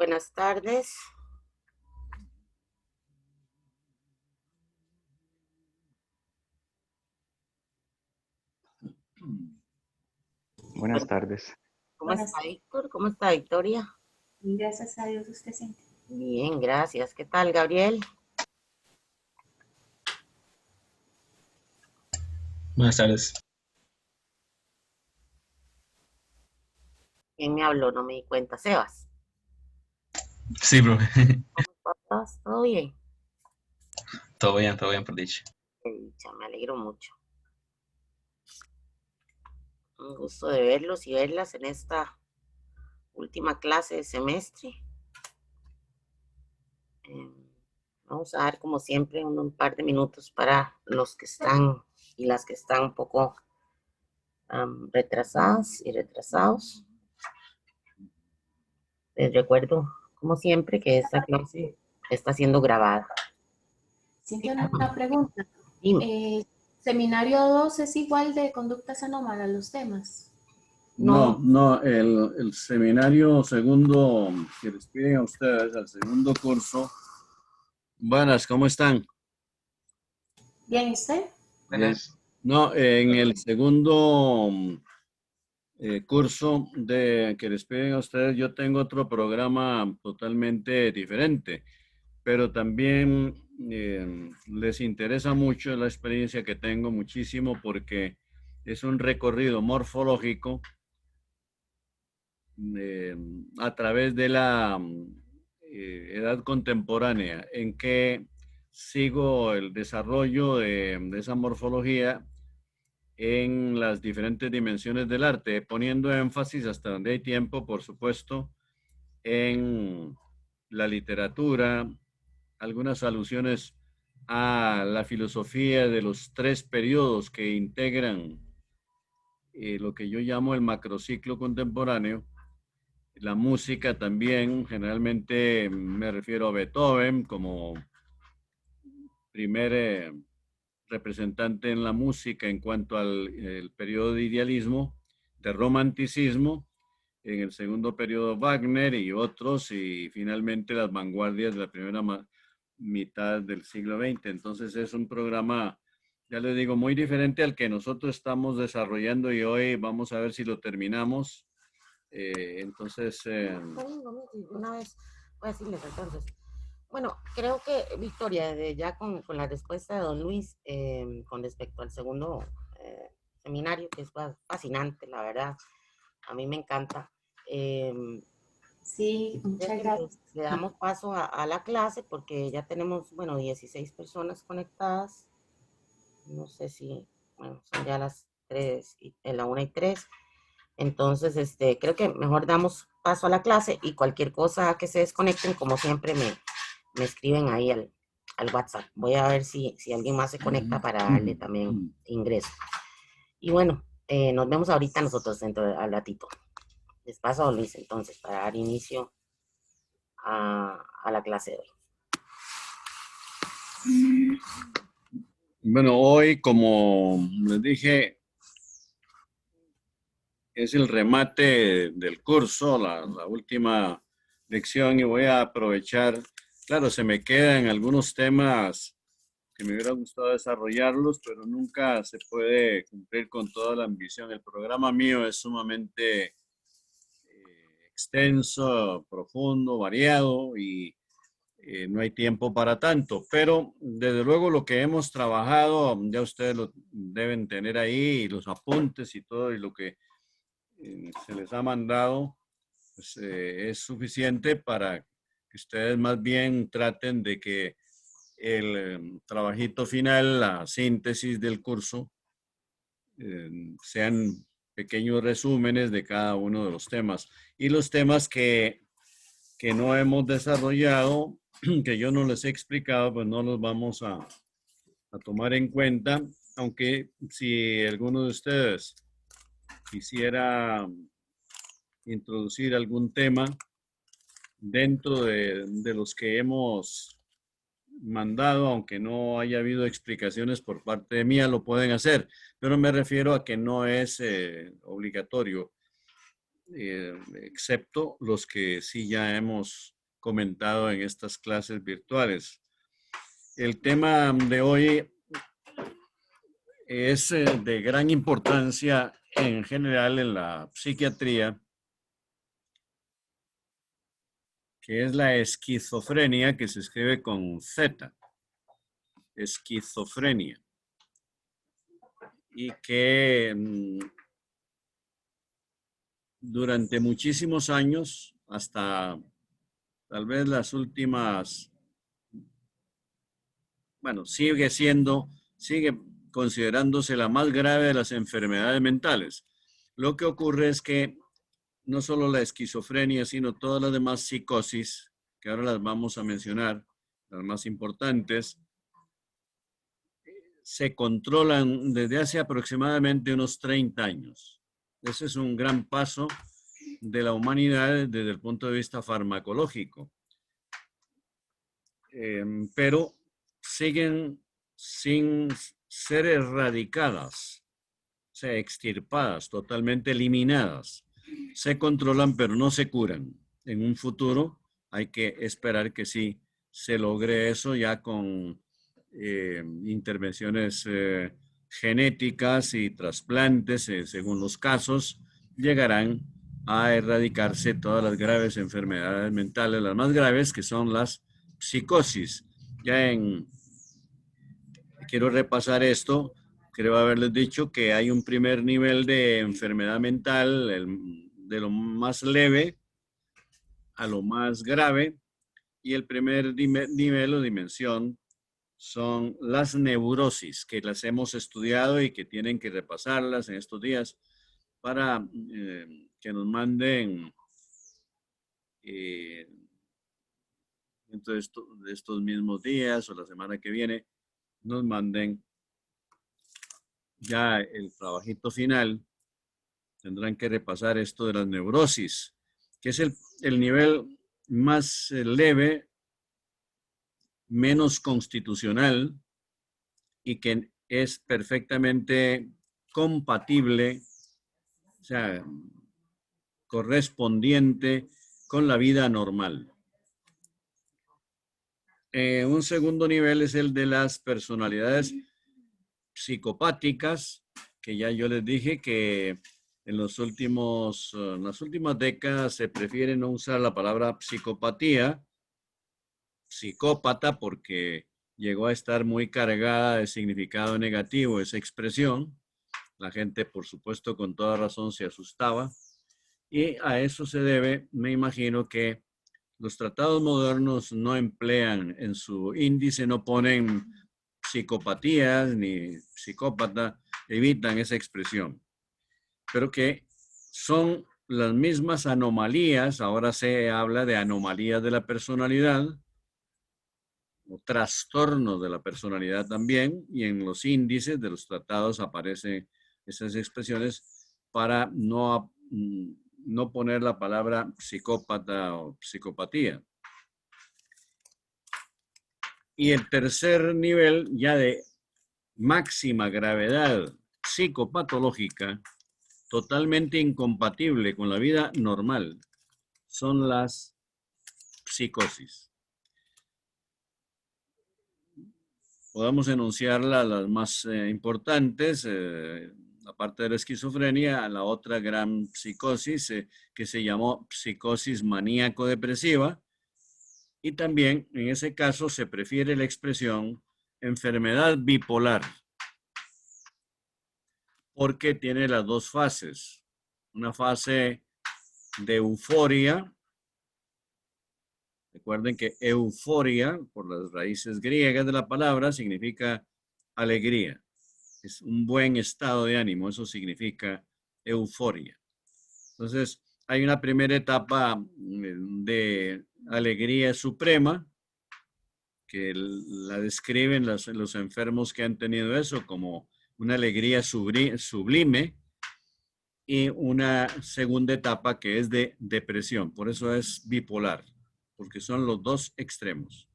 Buenas tardes. Buenas tardes. ¿Cómo Buenas está tardes. Víctor? ¿Cómo está Victoria? Gracias a Dios, usted siente. Bien, gracias. ¿Qué tal, Gabriel? Buenas tardes. ¿Quién me habló? No me di cuenta. Sebas. Sí, profe. ¿Cómo estás? ¿Todo bien? Todo bien, por dicho. Qué dicha, me alegro mucho. Un gusto de verlos y verlas en esta última clase de semestre. Eh, Vamos a dar, como siempre, un par de minutos para los que están y las que están un poco retrasadas y retrasados. Les recuerdo, como siempre, que esta clase está siendo grabada. Cintia, una pregunta. Dime. ¿Seminario 2 es igual de conductas anómalas los temas? No, el seminario segundo que les piden a ustedes, el segundo curso. Buenas, ¿cómo están? Bien, ¿usted? Buenas. No, en el segundo curso que les piden a ustedes, yo tengo otro programa totalmente diferente, pero también les interesa mucho la experiencia que tengo muchísimo porque es un recorrido morfológico a través de la edad contemporánea, en que sigo el desarrollo de esa morfología en las diferentes dimensiones del arte, poniendo énfasis hasta donde hay tiempo, por supuesto, en la literatura, algunas alusiones a la filosofía de los tres periodos que integran lo que yo llamo el macrociclo contemporáneo. La música también, generalmente me refiero a Beethoven como primer representante en la música en cuanto al el periodo de idealismo, de romanticismo, en el segundo periodo Wagner y otros, y finalmente las vanguardias de la primera mitad del siglo XX. Entonces es un programa, ya les digo, muy diferente al que nosotros estamos desarrollando y hoy vamos a ver si lo terminamos. Una vez voy a decirles entonces. Bueno, creo que Victoria, ya con la respuesta de don Luis con respecto al segundo seminario, que es fascinante, la verdad, a mí me encanta. Sí, muchas gracias. Le damos paso a la clase porque ya tenemos, bueno, 16 personas conectadas. No sé si, bueno, son ya las 3, en la 1:03. Entonces, creo que mejor damos paso a la clase y cualquier cosa que se desconecten, como siempre, me escriben ahí al WhatsApp. Voy a ver si alguien más se conecta para darle también ingreso. Y bueno, nos vemos ahorita nosotros dentro de al ratito. Les paso a Luis entonces para dar inicio a la clase de hoy. Bueno, hoy, como les dije, es el remate del curso, la última lección, y voy a aprovechar, claro, se me quedan algunos temas que me hubiera gustado desarrollarlos, pero nunca se puede cumplir con toda la ambición. El programa mío es sumamente extenso, profundo, variado y no hay tiempo para tanto, pero desde luego lo que hemos trabajado, ya ustedes lo deben tener ahí, los apuntes y todo, y lo que se les ha mandado, pues, es suficiente para que ustedes más bien traten de que el trabajito final, la síntesis del curso, sean pequeños resúmenes de cada uno de los temas. Y los temas que no hemos desarrollado, que yo no les he explicado, pues no los vamos a tomar en cuenta, aunque si alguno de ustedes quisiera introducir algún tema dentro de los que hemos mandado, aunque no haya habido explicaciones por parte de mía, lo pueden hacer, pero me refiero a que no es obligatorio, excepto los que sí ya hemos comentado en estas clases virtuales. El tema de hoy es de gran importancia en general en la psiquiatría, que es la esquizofrenia, que se escribe con Z, esquizofrenia, y que durante muchísimos años, hasta tal vez las últimas, bueno, sigue considerándose la más grave de las enfermedades mentales. Lo que ocurre es que no solo la esquizofrenia, sino todas las demás psicosis, que ahora las vamos a mencionar, las más importantes, se controlan desde hace aproximadamente unos 30 años. Ese es un gran paso de la humanidad desde el punto de vista farmacológico. Pero siguen sin ser erradicadas, o sea, extirpadas, totalmente eliminadas. Se controlan, pero no se curan. En un futuro hay que esperar que sí se logre eso ya con intervenciones genéticas y trasplantes, según los casos, llegarán a erradicarse todas las graves enfermedades mentales, las más graves, que son las psicosis. Quiero repasar esto. Creo haberles dicho que hay un primer nivel de enfermedad mental, de lo más leve a lo más grave, y el primer nivel o dimensión son las neurosis, que las hemos estudiado y que tienen que repasarlas en estos días para que nos manden dentro de estos mismos días o la semana que viene, nos manden ya el trabajito final. Tendrán que repasar esto de las neurosis, que es el nivel más leve, menos constitucional y que es perfectamente compatible, o sea, correspondiente con la vida normal. Un segundo nivel es el de las personalidades psicopáticas, que ya yo les dije que en las últimas décadas se prefiere no usar la palabra psicopatía, psicópata, porque llegó a estar muy cargada de significado negativo esa expresión. La gente, por supuesto, con toda razón se asustaba. Y a eso se debe, me imagino, que los tratados modernos no emplean en su índice, no ponen psicopatías ni psicópata, evitan esa expresión. Pero que son las mismas anomalías, ahora se habla de anomalías de la personalidad, o trastornos de la personalidad también, y en los índices de los tratados aparecen esas expresiones para no poner la palabra psicópata o psicopatía. Y el tercer nivel, ya de máxima gravedad psicopatológica, totalmente incompatible con la vida normal, son las psicosis. Podemos enunciarlas las más importantes, aparte de la esquizofrenia, la otra gran psicosis que se llamó psicosis maníaco-depresiva, y también en ese caso se prefiere la expresión enfermedad bipolar, porque tiene las dos fases. Una fase de euforia. Recuerden que euforia, por las raíces griegas de la palabra, significa alegría. Es un buen estado de ánimo, eso significa euforia. Entonces, hay una primera etapa de alegría suprema, que la describen los enfermos que han tenido eso como una alegría sublime, y una segunda etapa que es de depresión. Por eso es bipolar, porque son los dos extremos.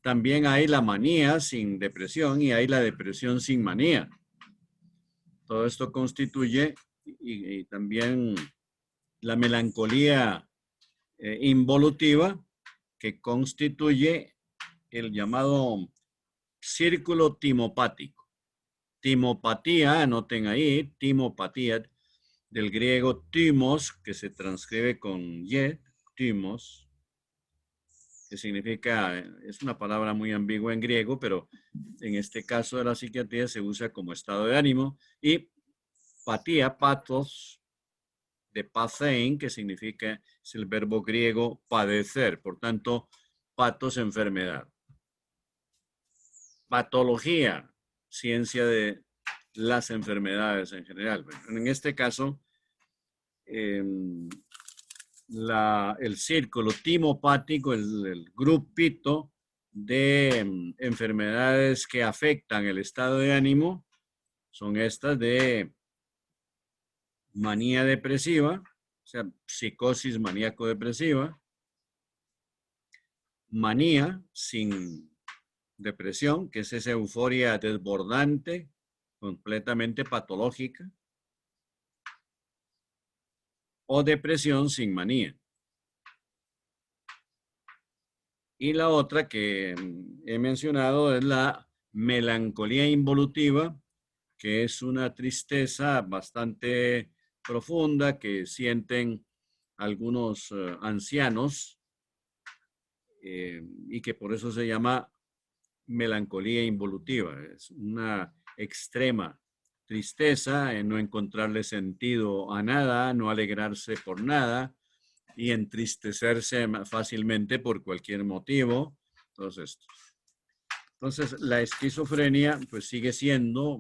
También hay la manía sin depresión y hay la depresión sin manía. Todo esto constituye y también la melancolía involutiva, que constituye el llamado círculo timopático. Timopatía, anoten ahí, timopatía, del griego timos, que se transcribe con y, timos, que significa, es una palabra muy ambigua en griego, pero en este caso de la psiquiatría se usa como estado de ánimo, y patía, patos, de pathein, que significa, es el verbo griego padecer, por tanto, patos, enfermedad. Patología, ciencia de las enfermedades en general. Bueno, en este caso, el círculo timopático, el grupito de enfermedades que afectan el estado de ánimo, son estas de manía depresiva, o sea, psicosis maníaco-depresiva, manía sin depresión, que es esa euforia desbordante, completamente patológica, o depresión sin manía. Y la otra que he mencionado es la melancolía involutiva, que es una tristeza bastante profunda que sienten algunos ancianos y que por eso se llama melancolía involutiva. Es una extrema tristeza en no encontrarle sentido a nada, no alegrarse por nada y entristecerse fácilmente por cualquier motivo. Entonces la esquizofrenia pues sigue siendo,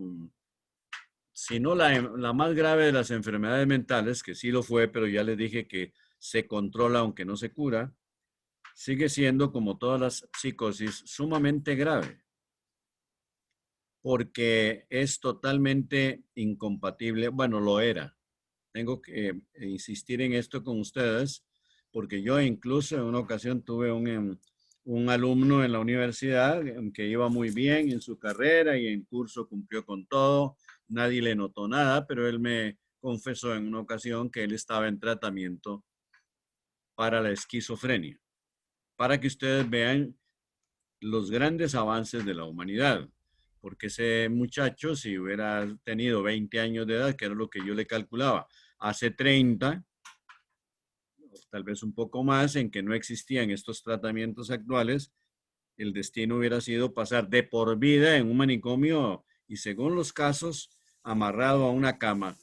si no la más grave de las enfermedades mentales, que sí lo fue, pero ya les dije que se controla aunque no se cura, sigue siendo, como todas las psicosis, sumamente grave, porque es totalmente incompatible, bueno, lo era. Tengo que insistir en esto con ustedes, porque yo incluso en una ocasión tuve un alumno en la universidad que iba muy bien en su carrera y en curso cumplió con todo, nadie le notó nada, pero él me confesó en una ocasión que él estaba en tratamiento para la esquizofrenia, para que ustedes vean los grandes avances de la humanidad, porque ese muchacho, si hubiera tenido 20 años de edad, que era lo que yo le calculaba, hace 30, tal vez un poco más, en que no existían estos tratamientos actuales, el destino hubiera sido pasar de por vida en un manicomio y, según los casos, amarrado a una cama,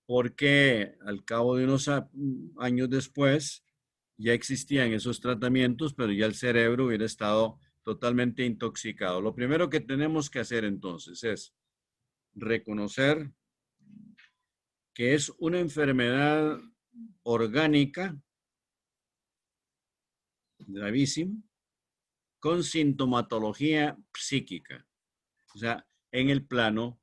porque al cabo de unos años después ya existían esos tratamientos, pero ya el cerebro hubiera estado totalmente intoxicado. Lo primero que tenemos que hacer entonces es reconocer que es una enfermedad orgánica gravísima con sintomatología psíquica, o sea, en el plano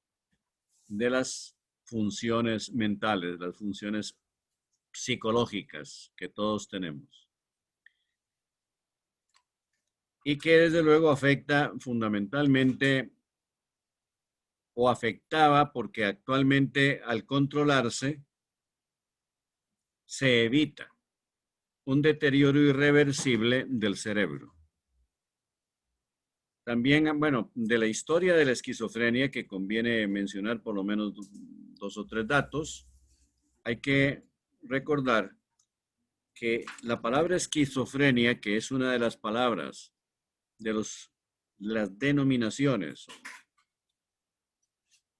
de las funciones mentales, las funciones psicológicas que todos tenemos. Y que desde luego afecta fundamentalmente o afectaba porque actualmente al controlarse se evita un deterioro irreversible del cerebro. También, bueno, de la historia de la esquizofrenia, que conviene mencionar por lo menos 2 o 3 datos, hay que recordar que la palabra esquizofrenia, que es una de las palabras de las denominaciones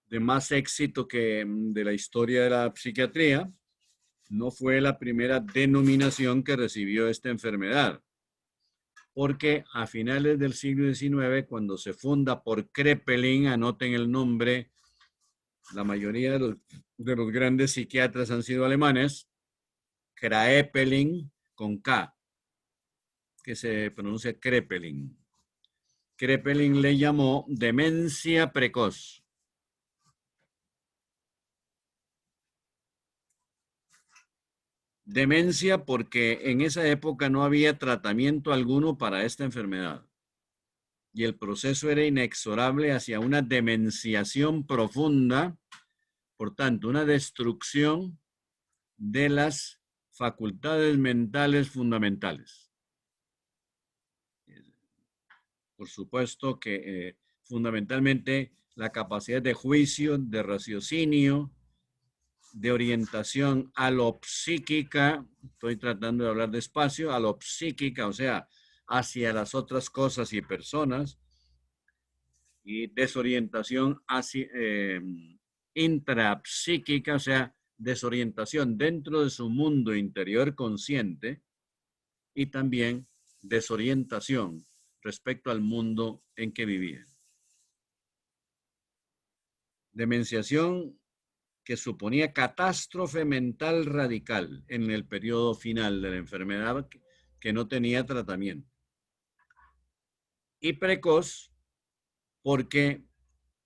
de más éxito que de la historia de la psiquiatría, no fue la primera denominación que recibió esta enfermedad, porque a finales del siglo XIX, cuando se funda por Kraepelin, anoten el nombre, la mayoría de los grandes psiquiatras han sido alemanes, Kraepelin con K, que se pronuncia Kraepelin. Kraepelin le llamó demencia precoz. Demencia porque en esa época no había tratamiento alguno para esta enfermedad y el proceso era inexorable hacia una demenciación profunda, por tanto, una destrucción de las facultades mentales fundamentales. Por supuesto que fundamentalmente la capacidad de juicio, de raciocinio, de orientación a lo psíquica, estoy tratando de hablar despacio, a lo psíquica, o sea, hacia las otras cosas y personas, y desorientación hacia, intrapsíquica, o sea, desorientación dentro de su mundo interior consciente, y también desorientación respecto al mundo en que vivía. Demenciación que suponía catástrofe mental radical en el periodo final de la enfermedad que no tenía tratamiento. Y precoz porque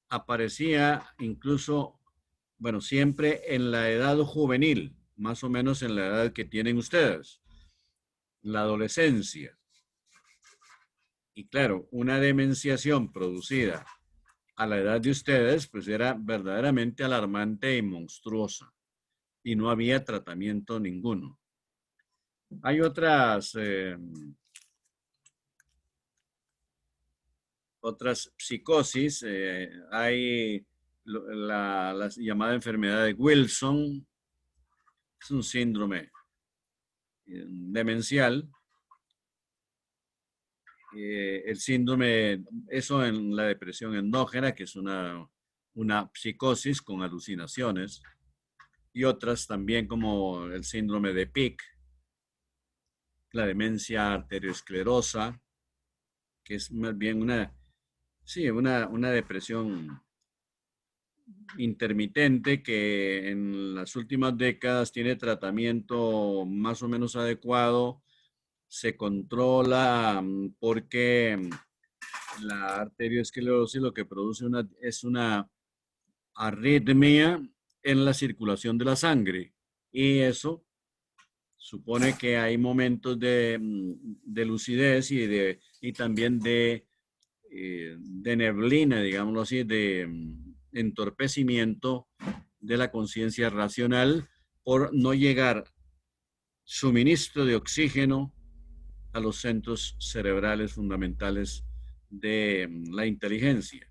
aparecía incluso, bueno, siempre en la edad juvenil, más o menos en la edad que tienen ustedes, la adolescencia. Y claro, una demenciación producida a la edad de ustedes, pues era verdaderamente alarmante y monstruosa. Y no había tratamiento ninguno. Hay otras psicosis. Hay la llamada enfermedad de Wilson. Es un síndrome demencial. El síndrome, eso en la depresión endógena, que es una psicosis con alucinaciones, y otras también como el síndrome de Pick, la demencia arteriosclerosa, que es más bien una depresión intermitente que en las últimas décadas tiene tratamiento más o menos adecuado, se controla porque la arteriosclerosis lo que produce es una arritmia en la circulación de la sangre, y eso supone que hay momentos de lucidez y también de neblina, digámoslo así, de entorpecimiento de la conciencia racional por no llegar suministro de oxígeno a los centros cerebrales fundamentales de la inteligencia.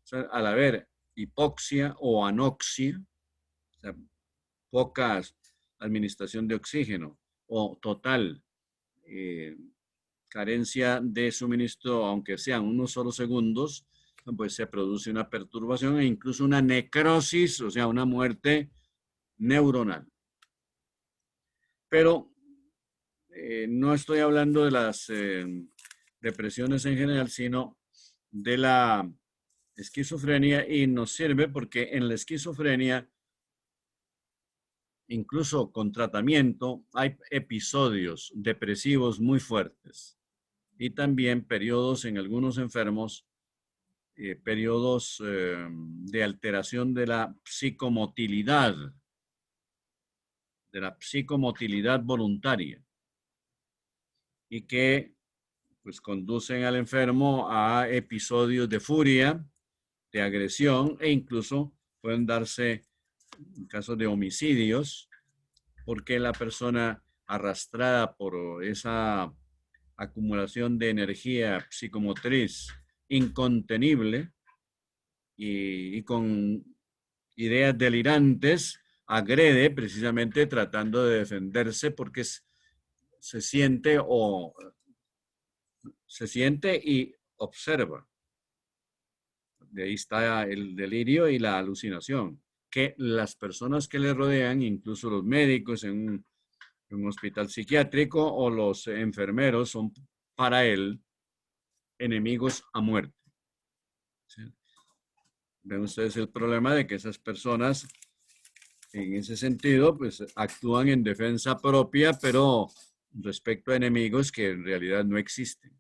O sea, al haber hipoxia o anoxia, o sea, poca administración de oxígeno o total carencia de suministro, aunque sean unos solo segundos, pues se produce una perturbación e incluso una necrosis, o sea, una muerte neuronal. Pero no estoy hablando de las depresiones en general, sino de la esquizofrenia, y nos sirve porque en la esquizofrenia, incluso con tratamiento, hay episodios depresivos muy fuertes y también periodos en algunos enfermos, periodos de alteración de la psicomotilidad voluntaria, y que pues conducen al enfermo a episodios de furia, de agresión, e incluso pueden darse casos de homicidios, porque la persona, arrastrada por esa acumulación de energía psicomotriz incontenible y con ideas delirantes, agrede precisamente tratando de defenderse porque se siente y observa. De ahí está el delirio y la alucinación, que las personas que le rodean, incluso los médicos en un hospital psiquiátrico o los enfermeros, son para él enemigos a muerte. ¿Sí? Ven ustedes el problema de que esas personas, en ese sentido, pues actúan en defensa propia, pero respecto a enemigos que en realidad no existen,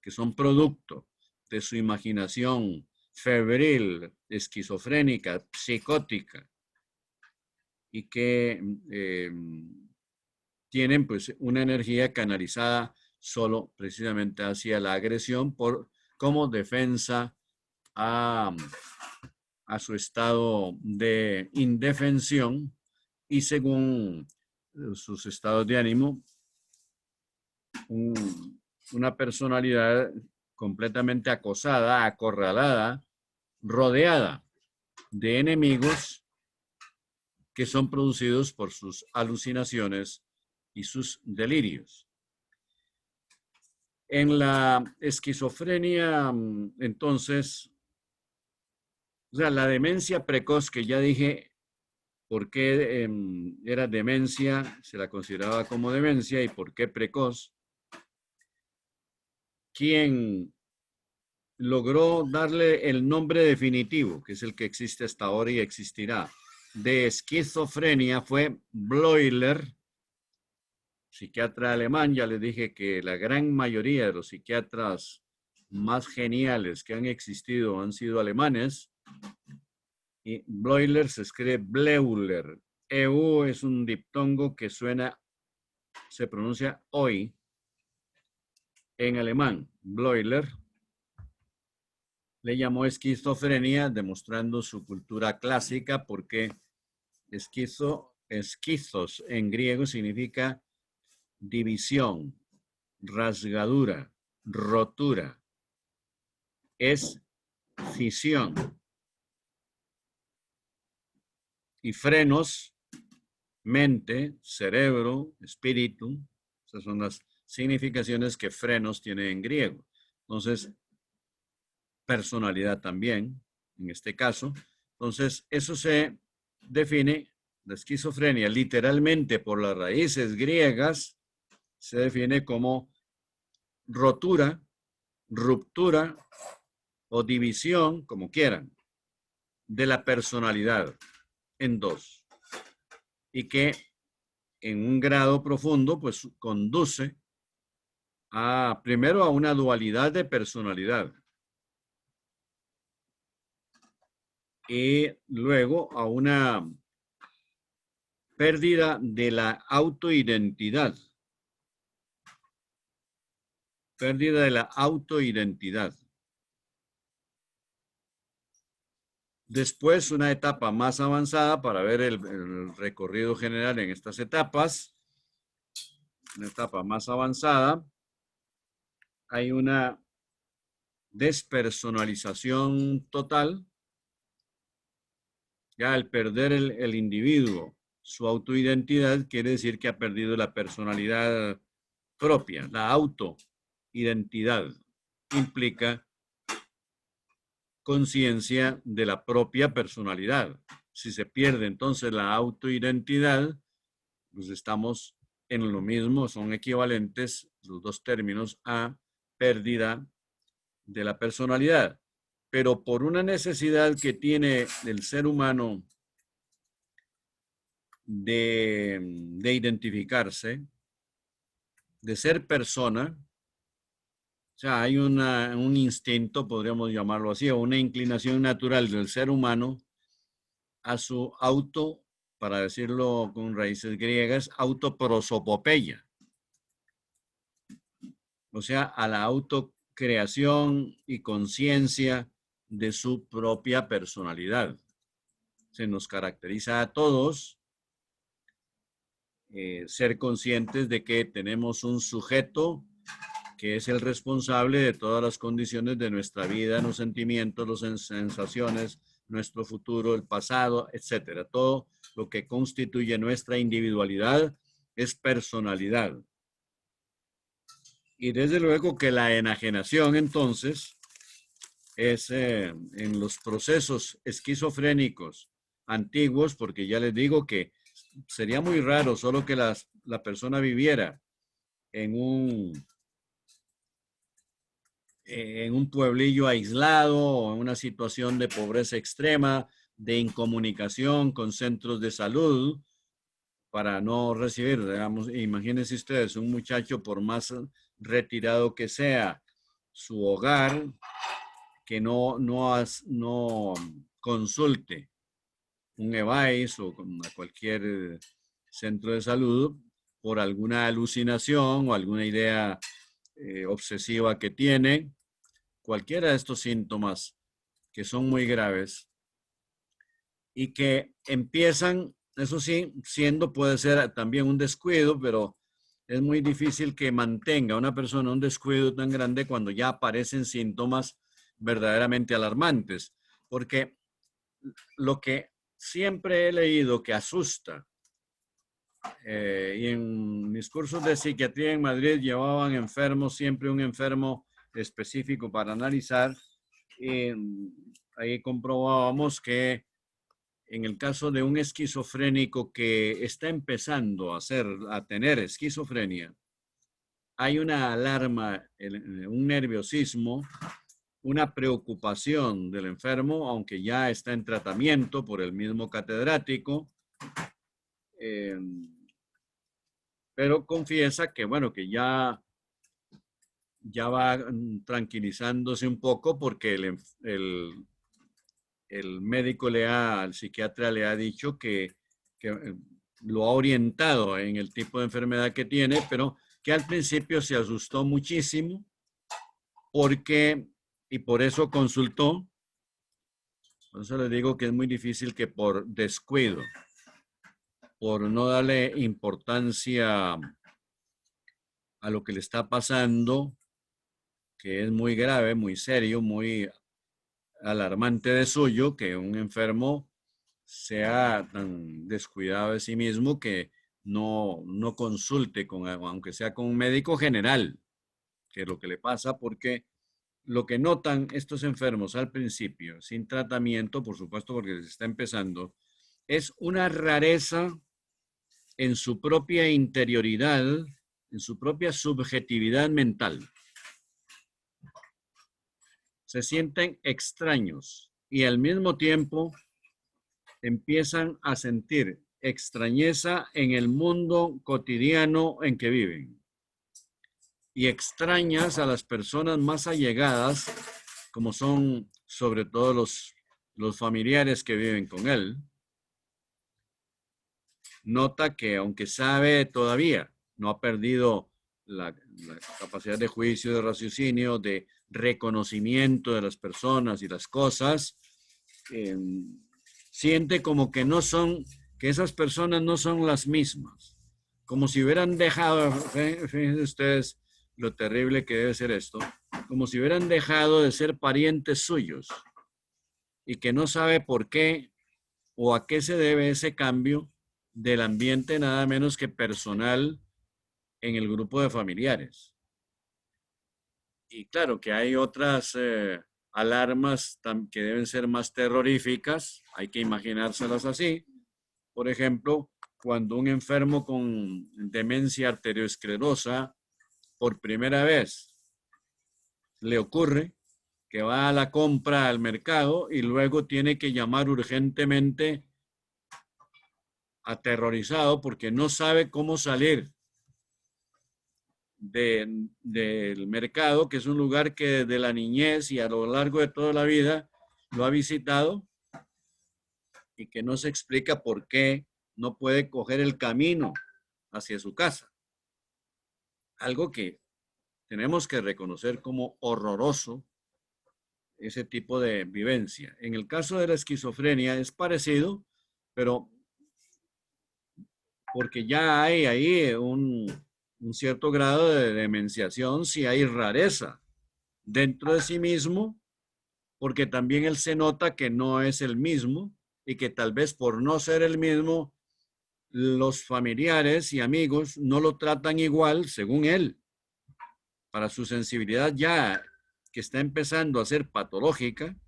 que son producto de su imaginación febril, esquizofrénica, psicótica, y que tienen pues una energía canalizada solo precisamente hacia la agresión como defensa a su estado de indefensión, y según sus estados de ánimo, una personalidad completamente acosada, acorralada, rodeada de enemigos que son producidos por sus alucinaciones y sus delirios. En la esquizofrenia, entonces, o sea, la demencia precoz, que ya dije por qué era demencia, se la consideraba como demencia y por qué precoz, quien logró darle el nombre definitivo, que es el que existe hasta ahora y existirá, de esquizofrenia fue Bleuler, psiquiatra alemán. Ya les dije que la gran mayoría de los psiquiatras más geniales que han existido han sido alemanes. Y Bleuler se escribe Bleuler. EU es un diptongo que suena, se pronuncia hoy en alemán. Bleuler le llamó esquizofrenia, demostrando su cultura clásica, porque esquizos en griego significa división, rasgadura, rotura. Es fisión. Y frenos, mente, cerebro, espíritu. Esas son las significaciones que frenos tiene en griego. Entonces, personalidad también, en este caso. Entonces, eso se define, la esquizofrenia, literalmente por las raíces griegas, se define como rotura, ruptura o división, como quieran, de la personalidad en dos. Y que en un grado profundo, pues conduce primero a una dualidad de personalidad y luego a una pérdida de la autoidentidad. Pérdida de la autoidentidad. Después, una etapa más avanzada para ver el recorrido general en estas etapas. Una etapa más avanzada. Hay una despersonalización total. Ya al perder el individuo su autoidentidad, quiere decir que ha perdido la personalidad propia. La autoidentidad implica conciencia de la propia personalidad. Si se pierde entonces la autoidentidad, pues estamos en lo mismo, son equivalentes los dos términos a pérdida de la personalidad. Pero por una necesidad que tiene el ser humano de identificarse, de ser persona, o sea, hay un instinto, podríamos llamarlo así, o una inclinación natural del ser humano a su auto, para decirlo con raíces griegas, autoprosopopeya. O sea, a la autocreación y conciencia de su propia personalidad. Se nos caracteriza a todos ser conscientes de que tenemos un sujeto que es el responsable de todas las condiciones de nuestra vida, los sentimientos, las sensaciones, nuestro futuro, el pasado, etcétera. Todo lo que constituye nuestra individualidad es personalidad. Y desde luego que la enajenación, entonces, es en los procesos esquizofrénicos antiguos, porque ya les digo que sería muy raro solo que la persona viviera en un pueblillo aislado o en una situación de pobreza extrema, de incomunicación con centros de salud, para no recibir, digamos, imagínense ustedes, un muchacho, por más retirado que sea su hogar, que no consulte un EVAIS o a cualquier centro de salud por alguna alucinación o alguna idea obsesiva que tiene, cualquiera de estos síntomas que son muy graves y que empiezan eso sí, puede ser también un descuido, pero es muy difícil que mantenga una persona un descuido tan grande cuando ya aparecen síntomas verdaderamente alarmantes, porque lo que siempre he leído que asusta, y en mis cursos de psiquiatría en Madrid llevaban enfermos, siempre un enfermo específico para analizar, y ahí comprobábamos que en el caso de un esquizofrénico que está empezando a tener esquizofrenia, hay una alarma, un nerviosismo, una preocupación del enfermo, aunque ya está en tratamiento por el mismo catedrático, eh, pero confiesa que, bueno, que ya va tranquilizándose un poco porque el médico al psiquiatra le ha dicho que lo ha orientado en el tipo de enfermedad que tiene, pero que al principio se asustó muchísimo y por eso consultó. Por eso le digo que es muy difícil que por descuido, por no darle importancia a lo que le está pasando, que es muy grave, muy serio, muy alarmante de suyo, que un enfermo sea tan descuidado de sí mismo que no consulte aunque sea con un médico general, que es lo que le pasa, porque lo que notan estos enfermos al principio, sin tratamiento, por supuesto, porque se está empezando, es una rareza en su propia interioridad, en su propia subjetividad mental. Se sienten extraños y al mismo tiempo empiezan a sentir extrañeza en el mundo cotidiano en que viven y extrañas a las personas más allegadas, como son sobre todo los familiares que viven con él. Nota que aunque sabe todavía, no ha perdido la capacidad de juicio, de raciocinio, de reconocimiento de las personas y las cosas, siente como que que esas personas no son las mismas, como si hubieran dejado, fíjense ustedes lo terrible que debe ser esto, como si hubieran dejado de ser parientes suyos y que no sabe por qué o a qué se debe ese cambio del ambiente nada menos que personal en el grupo de familiares. Y claro que hay otras alarmas que deben ser más terroríficas, hay que imaginárselas así. Por ejemplo, cuando un enfermo con demencia arteriosclerosa por primera vez le ocurre que va a la compra al mercado y luego tiene que llamar urgentemente aterrorizado porque no sabe cómo salir del mercado, que es un lugar que desde la niñez y a lo largo de toda la vida lo ha visitado y que no se explica por qué no puede coger el camino hacia su casa. Algo que tenemos que reconocer como horroroso, ese tipo de vivencia. En el caso de la esquizofrenia es parecido, pero porque ya hay ahí un cierto grado de demenciación, si hay rareza dentro de sí mismo, porque también él se nota que no es el mismo y que tal vez por no ser el mismo, los familiares y amigos no lo tratan igual según él. Para su sensibilidad ya que está empezando a ser patológica,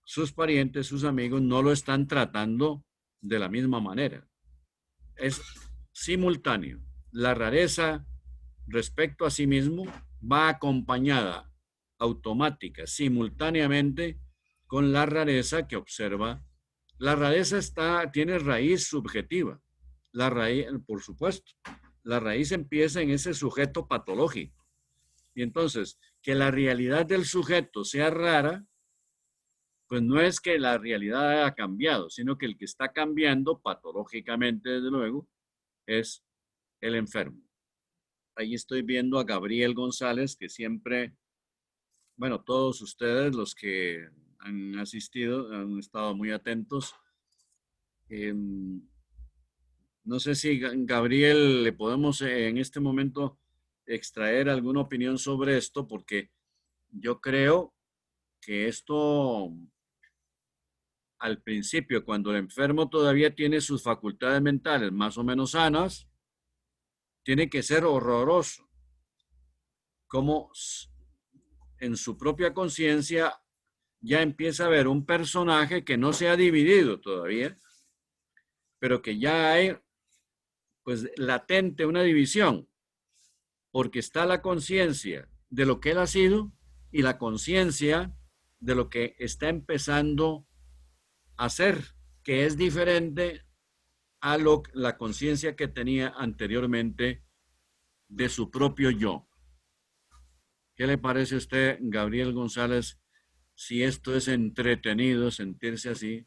sus parientes, sus amigos no lo están tratando de la misma manera. Es simultáneo. La rareza respecto a sí mismo va acompañada automática, simultáneamente con la rareza que observa. La rareza tiene raíz subjetiva. La raíz, por supuesto, la raíz empieza en ese sujeto patológico. Y entonces, que la realidad del sujeto sea rara, pues no es que la realidad haya cambiado, sino que el que está cambiando patológicamente, desde luego, es el enfermo. Ahí estoy viendo a Gabriel González, que siempre, bueno, todos ustedes, los que han asistido, han estado muy atentos. No sé si Gabriel le podemos en este momento extraer alguna opinión sobre esto, porque yo creo que esto al principio, cuando el enfermo todavía tiene sus facultades mentales más o menos sanas, tiene que ser horroroso, como en su propia conciencia ya empieza a ver un personaje que no se ha dividido todavía, pero que ya hay pues latente una división, porque está la conciencia de lo que él ha sido y la conciencia de lo que está empezando a hacer, que es diferente a la conciencia que tenía anteriormente de su propio yo. ¿Qué le parece a usted, Gabriel González, si esto es entretenido, sentirse así,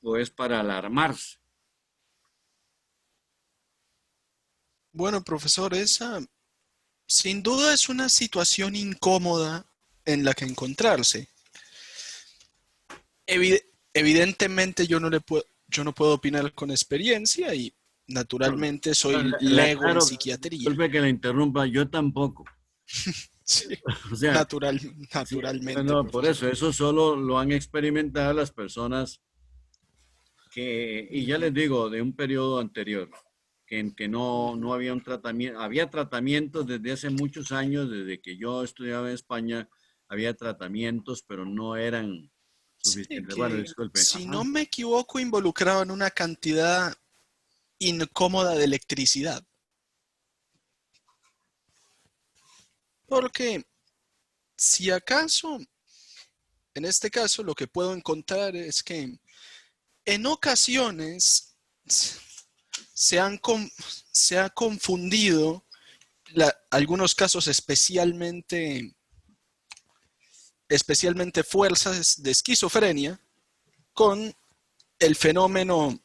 o es para alarmarse? Bueno, profesor, esa sin duda es una situación incómoda en la que encontrarse. Evidentemente yo no puedo opinar con experiencia y naturalmente soy Le lego en aclaro, psiquiatría. disculpe que le interrumpa, yo tampoco. Sí, O sea, sí, naturalmente, no, por profesor. eso solo lo han experimentado las personas que, y ya les digo, de un periodo anterior, que en que no había un tratamiento, había tratamientos desde hace muchos años, desde que yo estudiaba en España, había tratamientos, pero no eran Sí, suficientes. Bueno, que disculpe. si no Ajá. me equivoco, involucraban una cantidad incómoda de electricidad. Porque si acaso, en este caso, lo que puedo encontrar es que en ocasiones se ha confundido algunos casos especialmente fuerzas de esquizofrenia con el fenómeno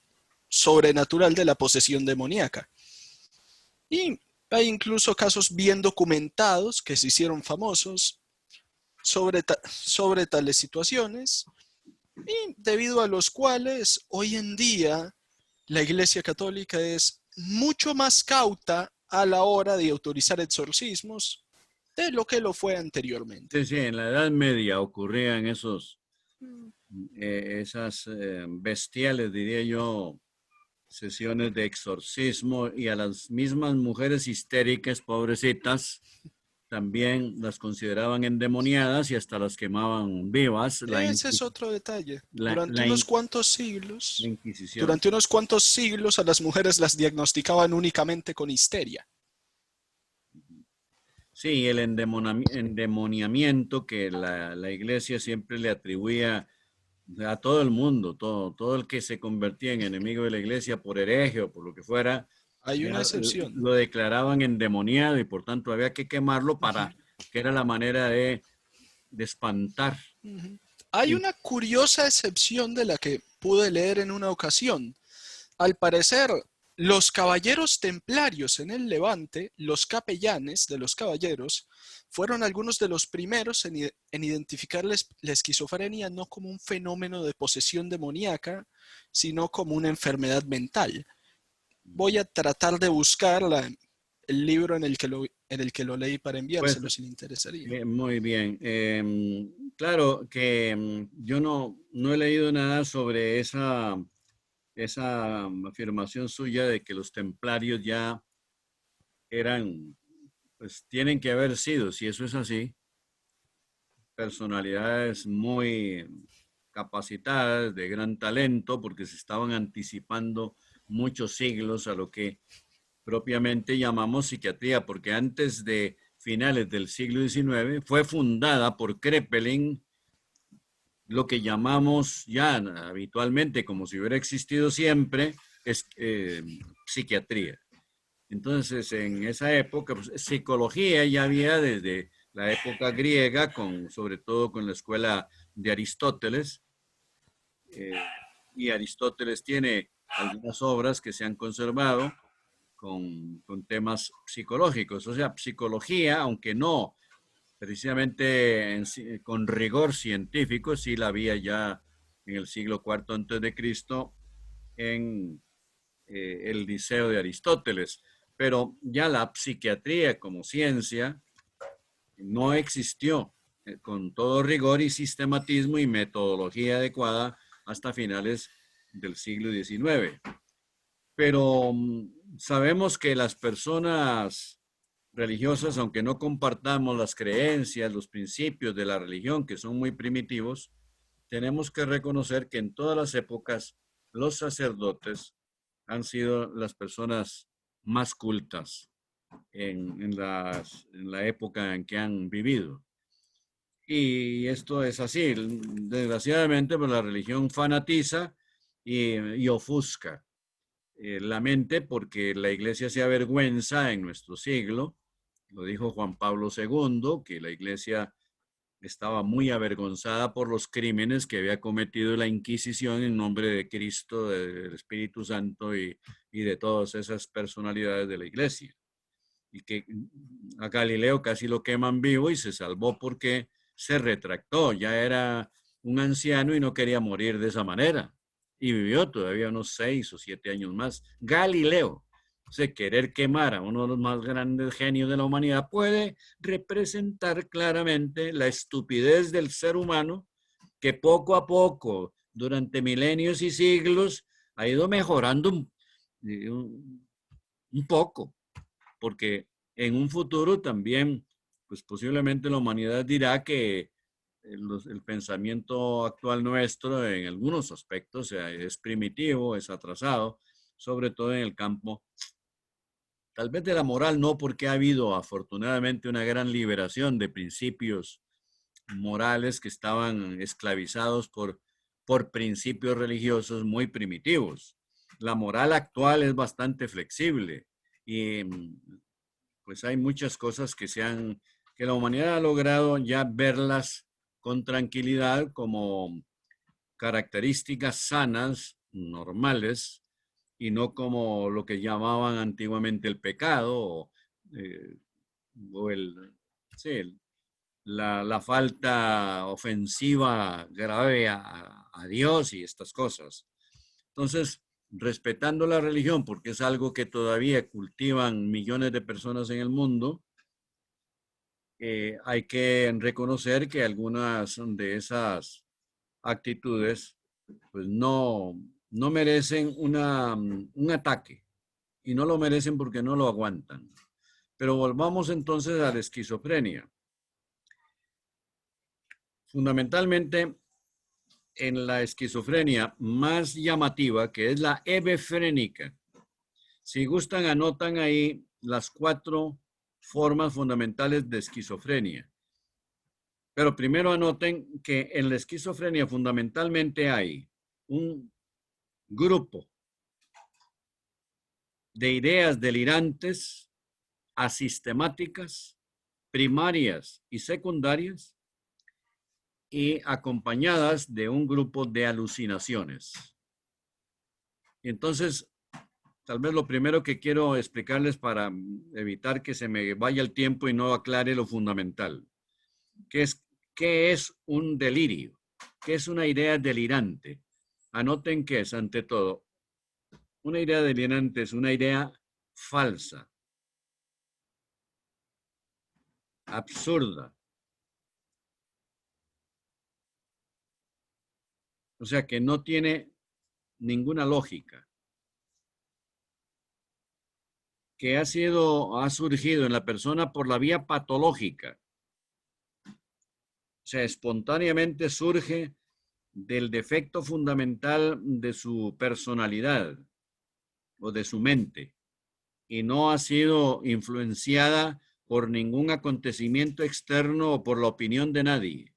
sobrenatural de la posesión demoníaca. Y hay incluso casos bien documentados que se hicieron famosos sobre tales situaciones y debido a los cuales hoy en día la Iglesia Católica es mucho más cauta a la hora de autorizar exorcismos de lo que lo fue anteriormente. Sí, sí, en la Edad Media ocurrían esas bestiales, diría yo, sesiones de exorcismo, y a las mismas mujeres histéricas, pobrecitas, también las consideraban endemoniadas y hasta las quemaban vivas. Ese es otro detalle. La, la in- la Inquisición. Durante unos cuantos siglos a las mujeres las diagnosticaban únicamente con histeria. Sí, el endemoniamiento que la iglesia siempre le atribuía a todo el mundo, todo el que se convertía en enemigo de la iglesia por hereje o por lo que fuera, Hay ya una excepción. lo declaraban endemoniado y por tanto había que quemarlo para que era la manera de espantar. Hay Y una curiosa excepción de la que pude leer en una ocasión. Al parecer, los caballeros templarios en el Levante, los capellanes de los caballeros, fueron algunos de los primeros en identificar la esquizofrenia no como un fenómeno de posesión demoníaca, sino como una enfermedad mental. Voy a tratar de buscar el libro en el que lo leí para pues enviárselo si le interesaría. muy bien. Claro que yo no he leído nada sobre esa afirmación suya de que los templarios ya eran, pues tienen que haber sido, si eso es así, personalidades muy capacitadas, de gran talento, porque se estaban anticipando muchos siglos a lo que propiamente llamamos psiquiatría, porque antes de finales del siglo XIX fue fundada por Kraepelin lo que llamamos ya habitualmente, como si hubiera existido siempre, es psiquiatría. Entonces, en esa época, pues, psicología ya había desde la época griega, sobre todo con la escuela de Aristóteles, eh, y Aristóteles tiene algunas obras que se han conservado con temas psicológicos. O sea, psicología, aunque no precisamente con rigor científico, sí la había ya en el siglo IV antes de Cristo en el Liceo de Aristóteles. Pero ya la psiquiatría como ciencia no existió con todo rigor y sistematismo y metodología adecuada hasta finales del siglo XIX. Pero sabemos que las personas religiosas, aunque no compartamos las creencias, los principios de la religión, que son muy primitivos, tenemos que reconocer que en todas las épocas los sacerdotes han sido las personas más cultas en la época en que han vivido. Y esto es así. Desgraciadamente, pues, la religión fanatiza y ofusca la mente, porque la iglesia se avergüenza en nuestro siglo. Lo dijo Juan Pablo II, que la iglesia estaba muy avergonzada por los crímenes que había cometido la Inquisición en nombre de Cristo, del Espíritu Santo y de todas esas personalidades de la iglesia. Y que a Galileo casi lo queman vivo y se salvó porque se retractó. Ya era un anciano y no quería morir de esa manera. Y vivió todavía unos 6 o 7 años más. Galileo. O sea, querer quemar a uno de los más grandes genios de la humanidad puede representar claramente la estupidez del ser humano, que poco a poco, durante milenios y siglos, ha ido mejorando un poco, porque en un futuro también, pues posiblemente la humanidad dirá que el pensamiento actual nuestro en algunos aspectos es primitivo, es atrasado, sobre todo en el campo tal vez de la moral, no, porque ha habido afortunadamente una gran liberación de principios morales que estaban esclavizados por principios religiosos muy primitivos. La moral actual es bastante flexible y pues hay muchas cosas que la humanidad ha logrado ya verlas con tranquilidad como características sanas, normales, y no como lo que llamaban antiguamente el pecado o la falta ofensiva grave a Dios y estas cosas. Entonces, respetando la religión, porque es algo que todavía cultivan millones de personas en el mundo, hay que reconocer que algunas de esas actitudes pues no merecen un ataque, y no lo merecen porque no lo aguantan. Pero volvamos entonces a la esquizofrenia. Fundamentalmente, en la esquizofrenia más llamativa, que es la hebefrénica, si gustan, anotan ahí las 4 formas fundamentales de esquizofrenia. Pero primero anoten que en la esquizofrenia fundamentalmente hay un grupo de ideas delirantes, asistemáticas, primarias y secundarias, y acompañadas de un grupo de alucinaciones. Entonces, tal vez lo primero que quiero explicarles para evitar que se me vaya el tiempo y no aclare lo fundamental, ¿qué es un delirio? ¿Qué es una idea delirante? Anoten que es, ante todo, una idea delirante es una idea falsa, absurda. O sea, que no tiene ninguna lógica, que ha surgido en la persona por la vía patológica. O sea, espontáneamente surge del defecto fundamental de su personalidad o de su mente, y no ha sido influenciada por ningún acontecimiento externo o por la opinión de nadie,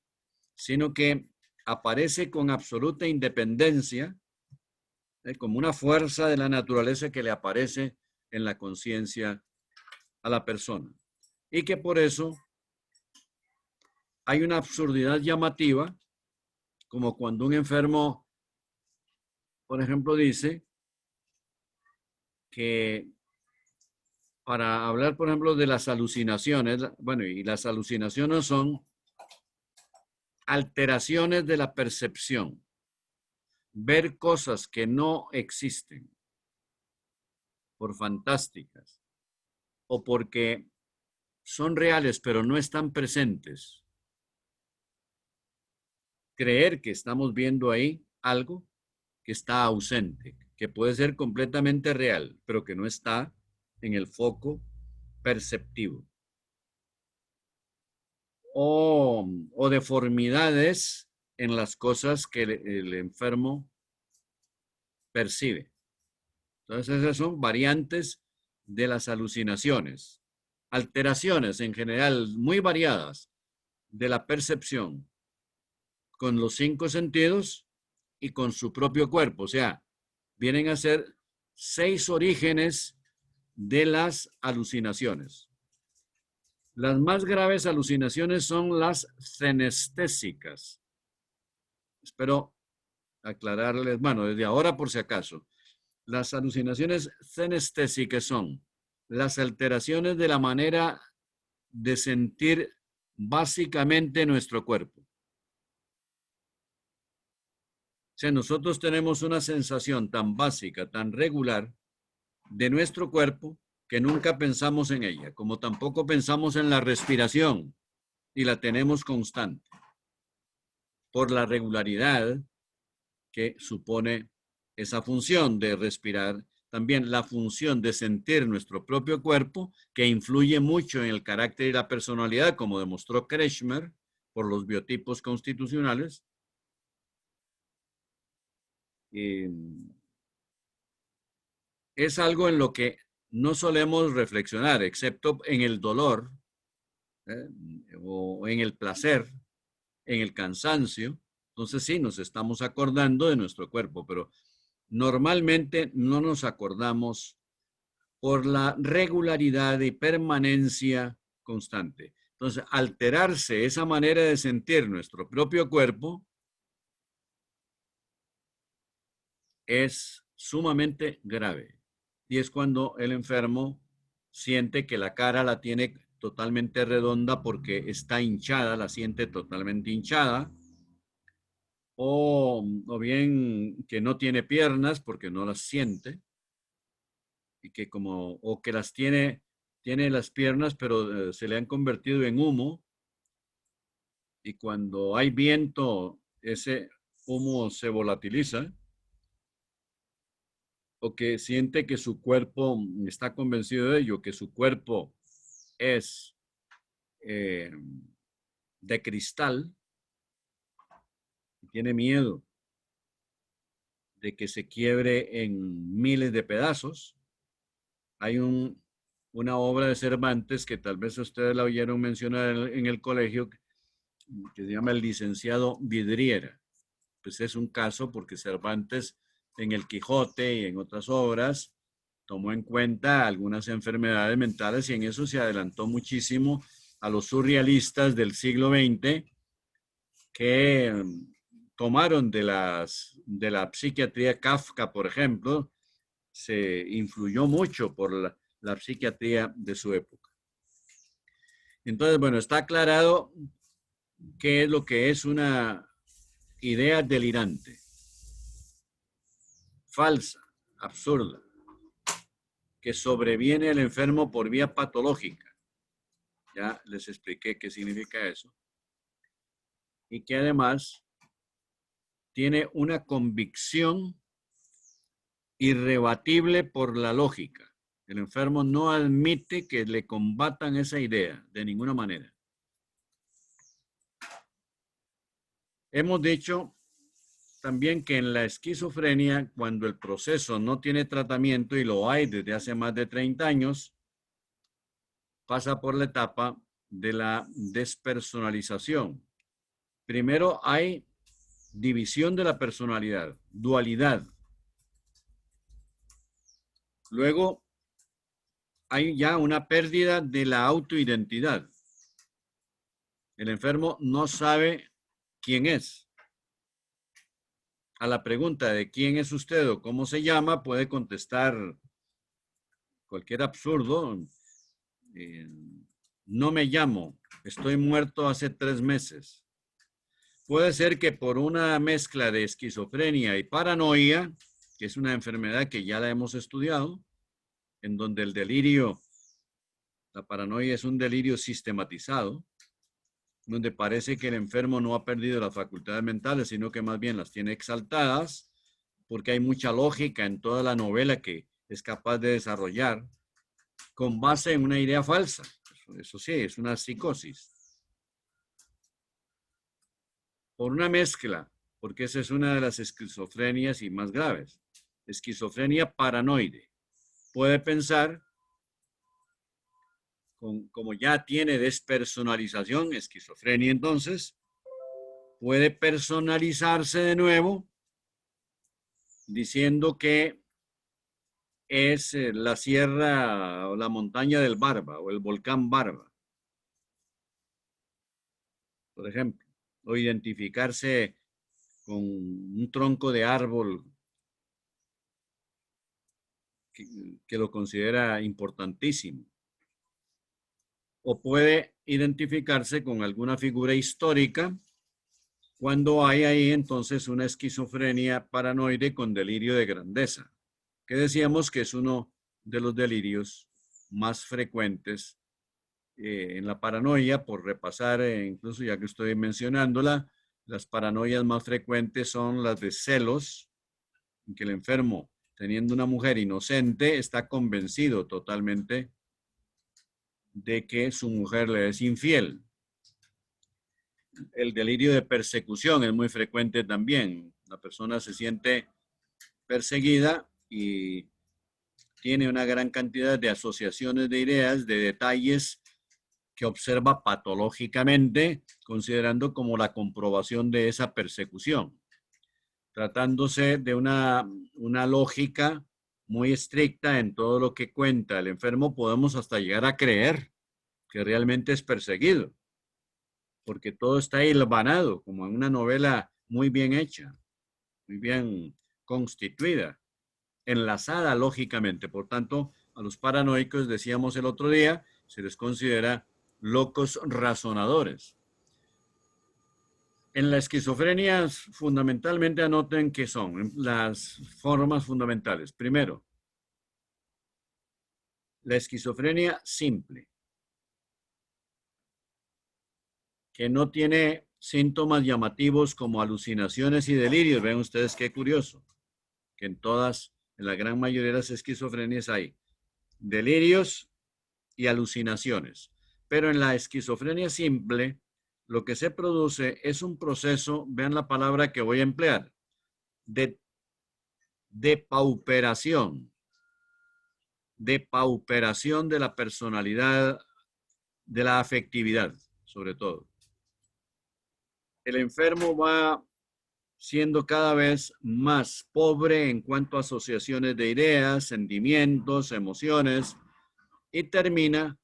sino que aparece con absoluta independencia, como una fuerza de la naturaleza que le aparece en la conciencia a la persona. Y que por eso hay una absurdidad llamativa, como cuando un enfermo, por ejemplo, dice que para hablar, por ejemplo, de las alucinaciones, bueno, y las alucinaciones son alteraciones de la percepción. ver cosas que no existen por fantásticas o porque son reales pero no están presentes, creer que estamos viendo ahí algo que está ausente, que puede ser completamente real, pero que no está en el foco perceptivo. O deformidades en las cosas que el enfermo percibe. Entonces, esas son variantes de las alucinaciones, alteraciones en general muy variadas de la percepción con los 5 sentidos y con su propio cuerpo. O sea, vienen a ser 6 orígenes de las alucinaciones. Las más graves alucinaciones son las cenestésicas. Espero aclararles, bueno, desde ahora por si acaso. Las alucinaciones cenestésicas son las alteraciones de la manera de sentir básicamente nuestro cuerpo. O sea, nosotros tenemos una sensación tan básica, tan regular de nuestro cuerpo que nunca pensamos en ella, como tampoco pensamos en la respiración y la tenemos constante por la regularidad que supone esa función de respirar, también la función de sentir nuestro propio cuerpo, que influye mucho en el carácter y la personalidad, como demostró Kretschmer por los biotipos constitucionales. Es algo en lo que no solemos reflexionar, excepto en el dolor, o en el placer, en el cansancio. Entonces sí, nos estamos acordando de nuestro cuerpo, pero normalmente no nos acordamos por la regularidad y permanencia constante. Entonces, alterarse esa manera de sentir nuestro propio cuerpo es sumamente grave. Y es cuando el enfermo siente que la cara la tiene totalmente redonda porque está hinchada, la siente totalmente hinchada, o bien que no tiene piernas porque no las siente, y que o que las tiene las piernas, pero se le han convertido en humo, y cuando hay viento, ese humo se volatiliza, o que siente que su cuerpo está convencido de ello, que su cuerpo es de cristal, y tiene miedo de que se quiebre en miles de pedazos. Hay una obra de Cervantes que tal vez ustedes la oyeron mencionar en el colegio, que se llama El licenciado Vidriera. Pues es un caso porque Cervantes en El Quijote y en otras obras tomó en cuenta algunas enfermedades mentales y en eso se adelantó muchísimo a los surrealistas del siglo XX que tomaron de la psiquiatría. Kafka, por ejemplo, se influyó mucho por la psiquiatría de su época. Entonces, bueno, está aclarado qué es lo que es una idea delirante, falsa, absurda, que sobreviene al enfermo por vía patológica. Ya les expliqué qué significa eso. Y que además tiene una convicción irrebatible por la lógica. El enfermo no admite que le combatan esa idea de ninguna manera. Hemos dicho también que en la esquizofrenia, cuando el proceso no tiene tratamiento, y lo hay desde hace más de 30 años, pasa por la etapa de la despersonalización. Primero hay división de la personalidad, dualidad. Luego hay ya una pérdida de la autoidentidad. El enfermo no sabe quién es. A la pregunta de quién es usted o cómo se llama, puede contestar cualquier absurdo. No me llamo, estoy muerto hace 3 meses. puede ser que por una mezcla de esquizofrenia y paranoia, que es una enfermedad que ya la hemos estudiado, en donde el delirio, la paranoia es un delirio sistematizado, donde parece que el enfermo no ha perdido las facultades mentales, sino que más bien las tiene exaltadas, porque hay mucha lógica en toda la novela que es capaz de desarrollar con base en una idea falsa. Eso sí, es una psicosis. Por una mezcla, porque esa es una de las esquizofrenias y más graves. Esquizofrenia paranoide. Puede pensar, como ya tiene despersonalización, esquizofrenia entonces, puede personalizarse de nuevo diciendo que es la sierra o la montaña del Barba o el volcán Barba, por ejemplo, o identificarse con un tronco de árbol que lo considera importantísimo. O puede identificarse con alguna figura histórica cuando hay ahí entonces una esquizofrenia paranoide con delirio de grandeza, que decíamos que es uno de los delirios más frecuentes en la paranoia. Por repasar, incluso ya que estoy mencionándola, las paranoias más frecuentes son las de celos, en que el enfermo, teniendo una mujer inocente, está convencido totalmente de que su mujer le es infiel. El delirio de persecución es muy frecuente también. La persona se siente perseguida y tiene una gran cantidad de asociaciones de ideas, de detalles que observa patológicamente, considerando como la comprobación de esa persecución, tratándose de una lógica muy estricta en todo lo que cuenta el enfermo. Podemos hasta llegar a creer que realmente es perseguido, porque todo está hilvanado, como en una novela muy bien hecha, muy bien constituida, enlazada lógicamente. Por tanto, a los paranoicos, decíamos el otro día, se les considera locos razonadores. En la esquizofrenia, fundamentalmente anoten qué son las formas fundamentales. Primero, la esquizofrenia simple, que no tiene síntomas llamativos como alucinaciones y delirios. Ven ustedes qué curioso, que en la gran mayoría de las esquizofrenias hay delirios y alucinaciones. Pero en la esquizofrenia simple, lo que se produce es un proceso, vean la palabra que voy a emplear, de depauperación de la personalidad, de la afectividad, sobre todo. El enfermo va siendo cada vez más pobre en cuanto a asociaciones de ideas, sentimientos, emociones, y termina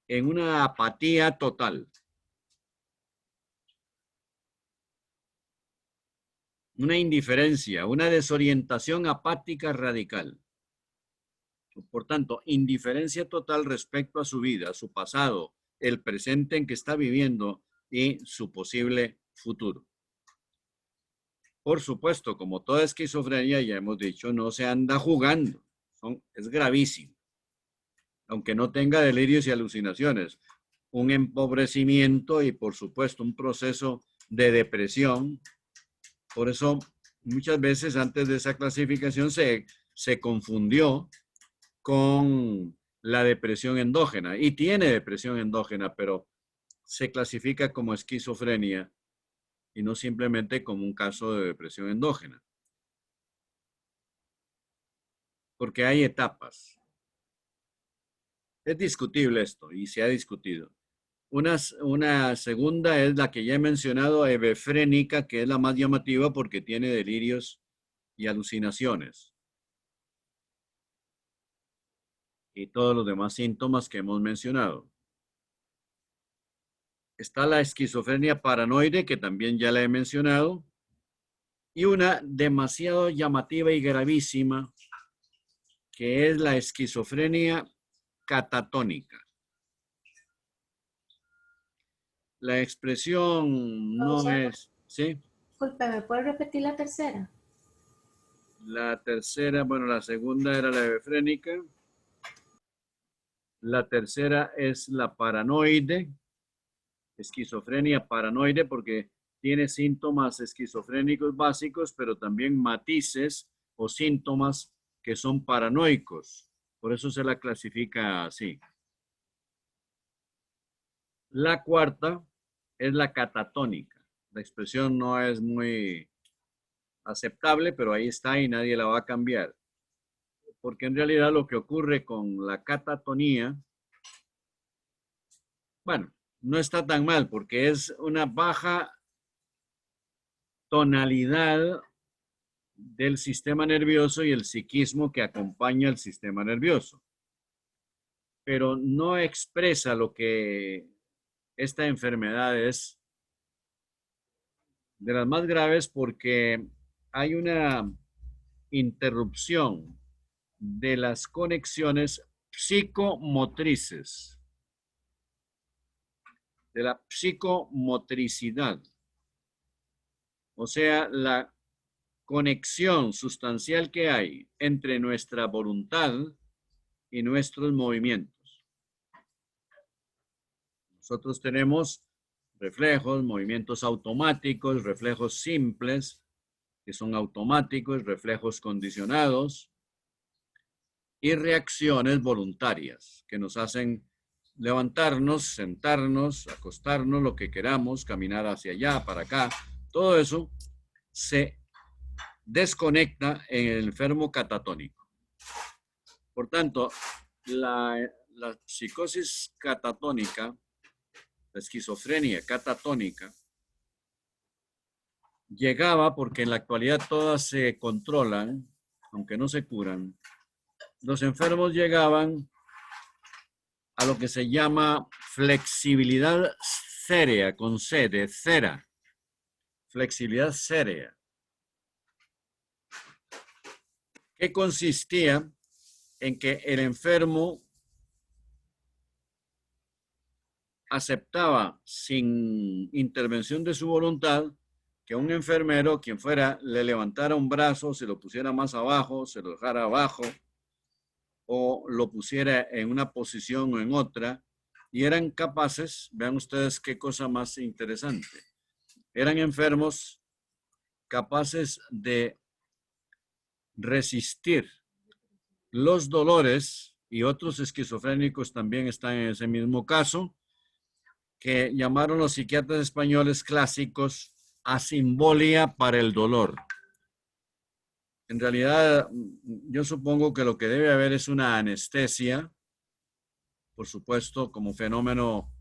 en una apatía total. Una indiferencia, una desorientación apática radical. Por tanto, indiferencia total respecto a su vida, a su pasado, el presente en que está viviendo y su posible futuro. Por supuesto, como toda esquizofrenia, ya hemos dicho, no se anda jugando. Es gravísimo. Aunque no tenga delirios y alucinaciones. Un empobrecimiento y, por supuesto, un proceso de depresión. Por eso, muchas veces antes de esa clasificación se confundió con la depresión endógena. Y tiene depresión endógena, pero se clasifica como esquizofrenia y no simplemente como un caso de depresión endógena. Porque hay etapas. Es discutible esto y se ha discutido. Una segunda es la que ya he mencionado, hebefrénica, que es la más llamativa porque tiene delirios y alucinaciones. Y todos los demás síntomas que hemos mencionado. Está la esquizofrenia paranoide, que también ya la he mencionado. Y una demasiado llamativa y gravísima, que es la esquizofrenia catatónica. La expresión no es... ¿Sí? Disculpe, ¿me puede repetir la tercera? La tercera, bueno, la segunda era la hebefrénica. La tercera es la paranoide, esquizofrenia paranoide, porque tiene síntomas esquizofrénicos básicos, pero también matices o síntomas que son paranoicos. Por eso se la clasifica así. La cuarta es la catatónica. La expresión no es muy aceptable, pero ahí está y nadie la va a cambiar. Porque en realidad lo que ocurre con la catatonía, bueno, no está tan mal porque es una baja tonalidad del sistema nervioso y el psiquismo que acompaña al sistema nervioso. Pero no expresa lo que esta enfermedad es de las más graves porque hay una interrupción de las conexiones psicomotrices, de la psicomotricidad. O sea, la conexión sustancial que hay entre nuestra voluntad y nuestros movimientos. Nosotros tenemos reflejos, movimientos automáticos, reflejos simples, que son automáticos, reflejos condicionados, y reacciones voluntarias que nos hacen levantarnos, sentarnos, acostarnos, lo que queramos, caminar hacia allá, para acá. Todo eso se desconecta en el enfermo catatónico. Por tanto, la psicosis catatónica, la esquizofrenia catatónica, llegaba porque en la actualidad todas se controlan, aunque no se curan. Los enfermos llegaban a lo que se llama flexibilidad cérea, con C, de cera. Flexibilidad cérea. Que consistía en que el enfermo aceptaba sin intervención de su voluntad que un enfermero, quien fuera, le levantara un brazo, se lo pusiera más abajo, se lo dejara abajo, o lo pusiera en una posición o en otra, y eran capaces, vean ustedes qué cosa más interesante, eran enfermos capaces de resistir los dolores, y otros esquizofrénicos también están en ese mismo caso, que llamaron los psiquiatras españoles clásicos asimbolia para el dolor. En realidad, yo supongo que lo que debe haber es una anestesia, por supuesto, como fenómeno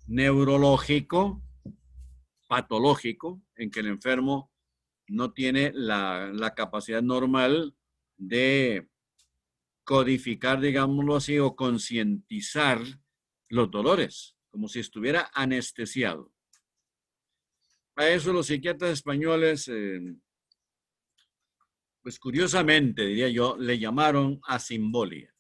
neurológico, patológico, en que el enfermo no tiene la capacidad normal de codificar, digámoslo así, o concientizar los dolores, como si estuviera anestesiado. A eso los psiquiatras españoles, pues curiosamente, diría yo, le llamaron asimbolia.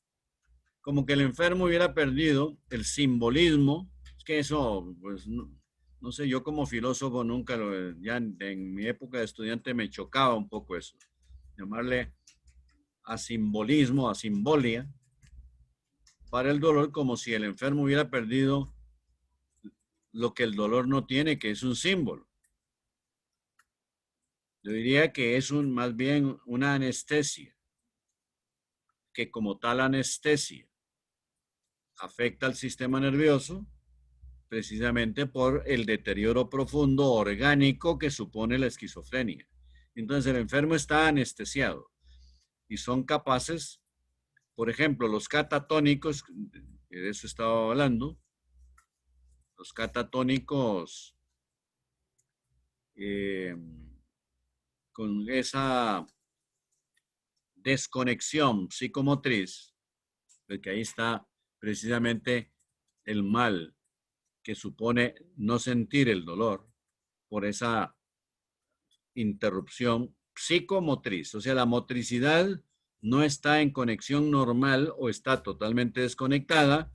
Como que el enfermo hubiera perdido el simbolismo. Es que eso, pues, no sé, yo como filósofo nunca ya en mi época de estudiante me chocaba un poco eso. Llamarle a simbolismo, a simbolia, para el dolor, como si el enfermo hubiera perdido lo que el dolor no tiene, que es un símbolo. Yo diría que es más bien una anestesia, que como tal anestesia afecta al sistema nervioso precisamente por el deterioro profundo orgánico que supone la esquizofrenia. Entonces el enfermo está anestesiado y son capaces, por ejemplo, los catatónicos, de eso estaba hablando, los catatónicos con esa desconexión psicomotriz, porque ahí está precisamente el mal que supone no sentir el dolor por esa interrupción psicomotriz. O sea, la motricidad no está en conexión normal o está totalmente desconectada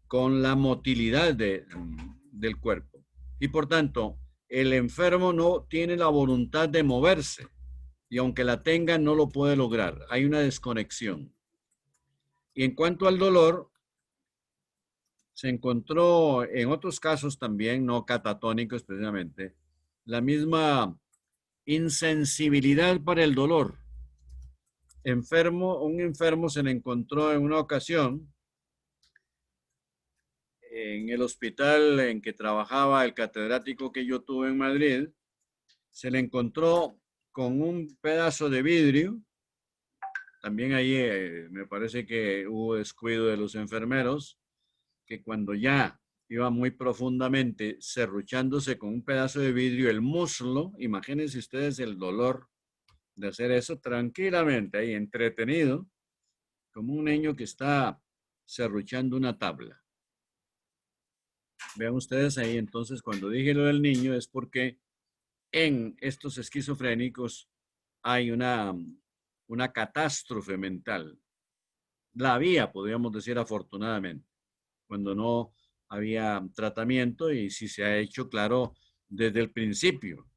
con la motilidad del cuerpo. Y por tanto, el enfermo no tiene la voluntad de moverse y aunque la tenga no lo puede lograr. Hay una desconexión. Y en cuanto al dolor, se encontró en otros casos también, no catatónicos precisamente, la misma insensibilidad para el dolor. Un enfermo se le encontró en una ocasión en el hospital en que trabajaba el catedrático que yo tuve en Madrid, se le encontró con un pedazo de vidrio. También ahí me parece que hubo descuido de los enfermeros, que cuando ya iba muy profundamente serruchándose con un pedazo de vidrio el muslo, imagínense ustedes el dolor de hacer eso tranquilamente ahí, entretenido, como un niño que está serruchando una tabla. Vean ustedes ahí, entonces, cuando dije lo del niño es porque en estos esquizofrénicos hay una catástrofe mental. La había, podríamos decir, afortunadamente, cuando no había tratamiento y si se ha hecho, claro, desde el principio,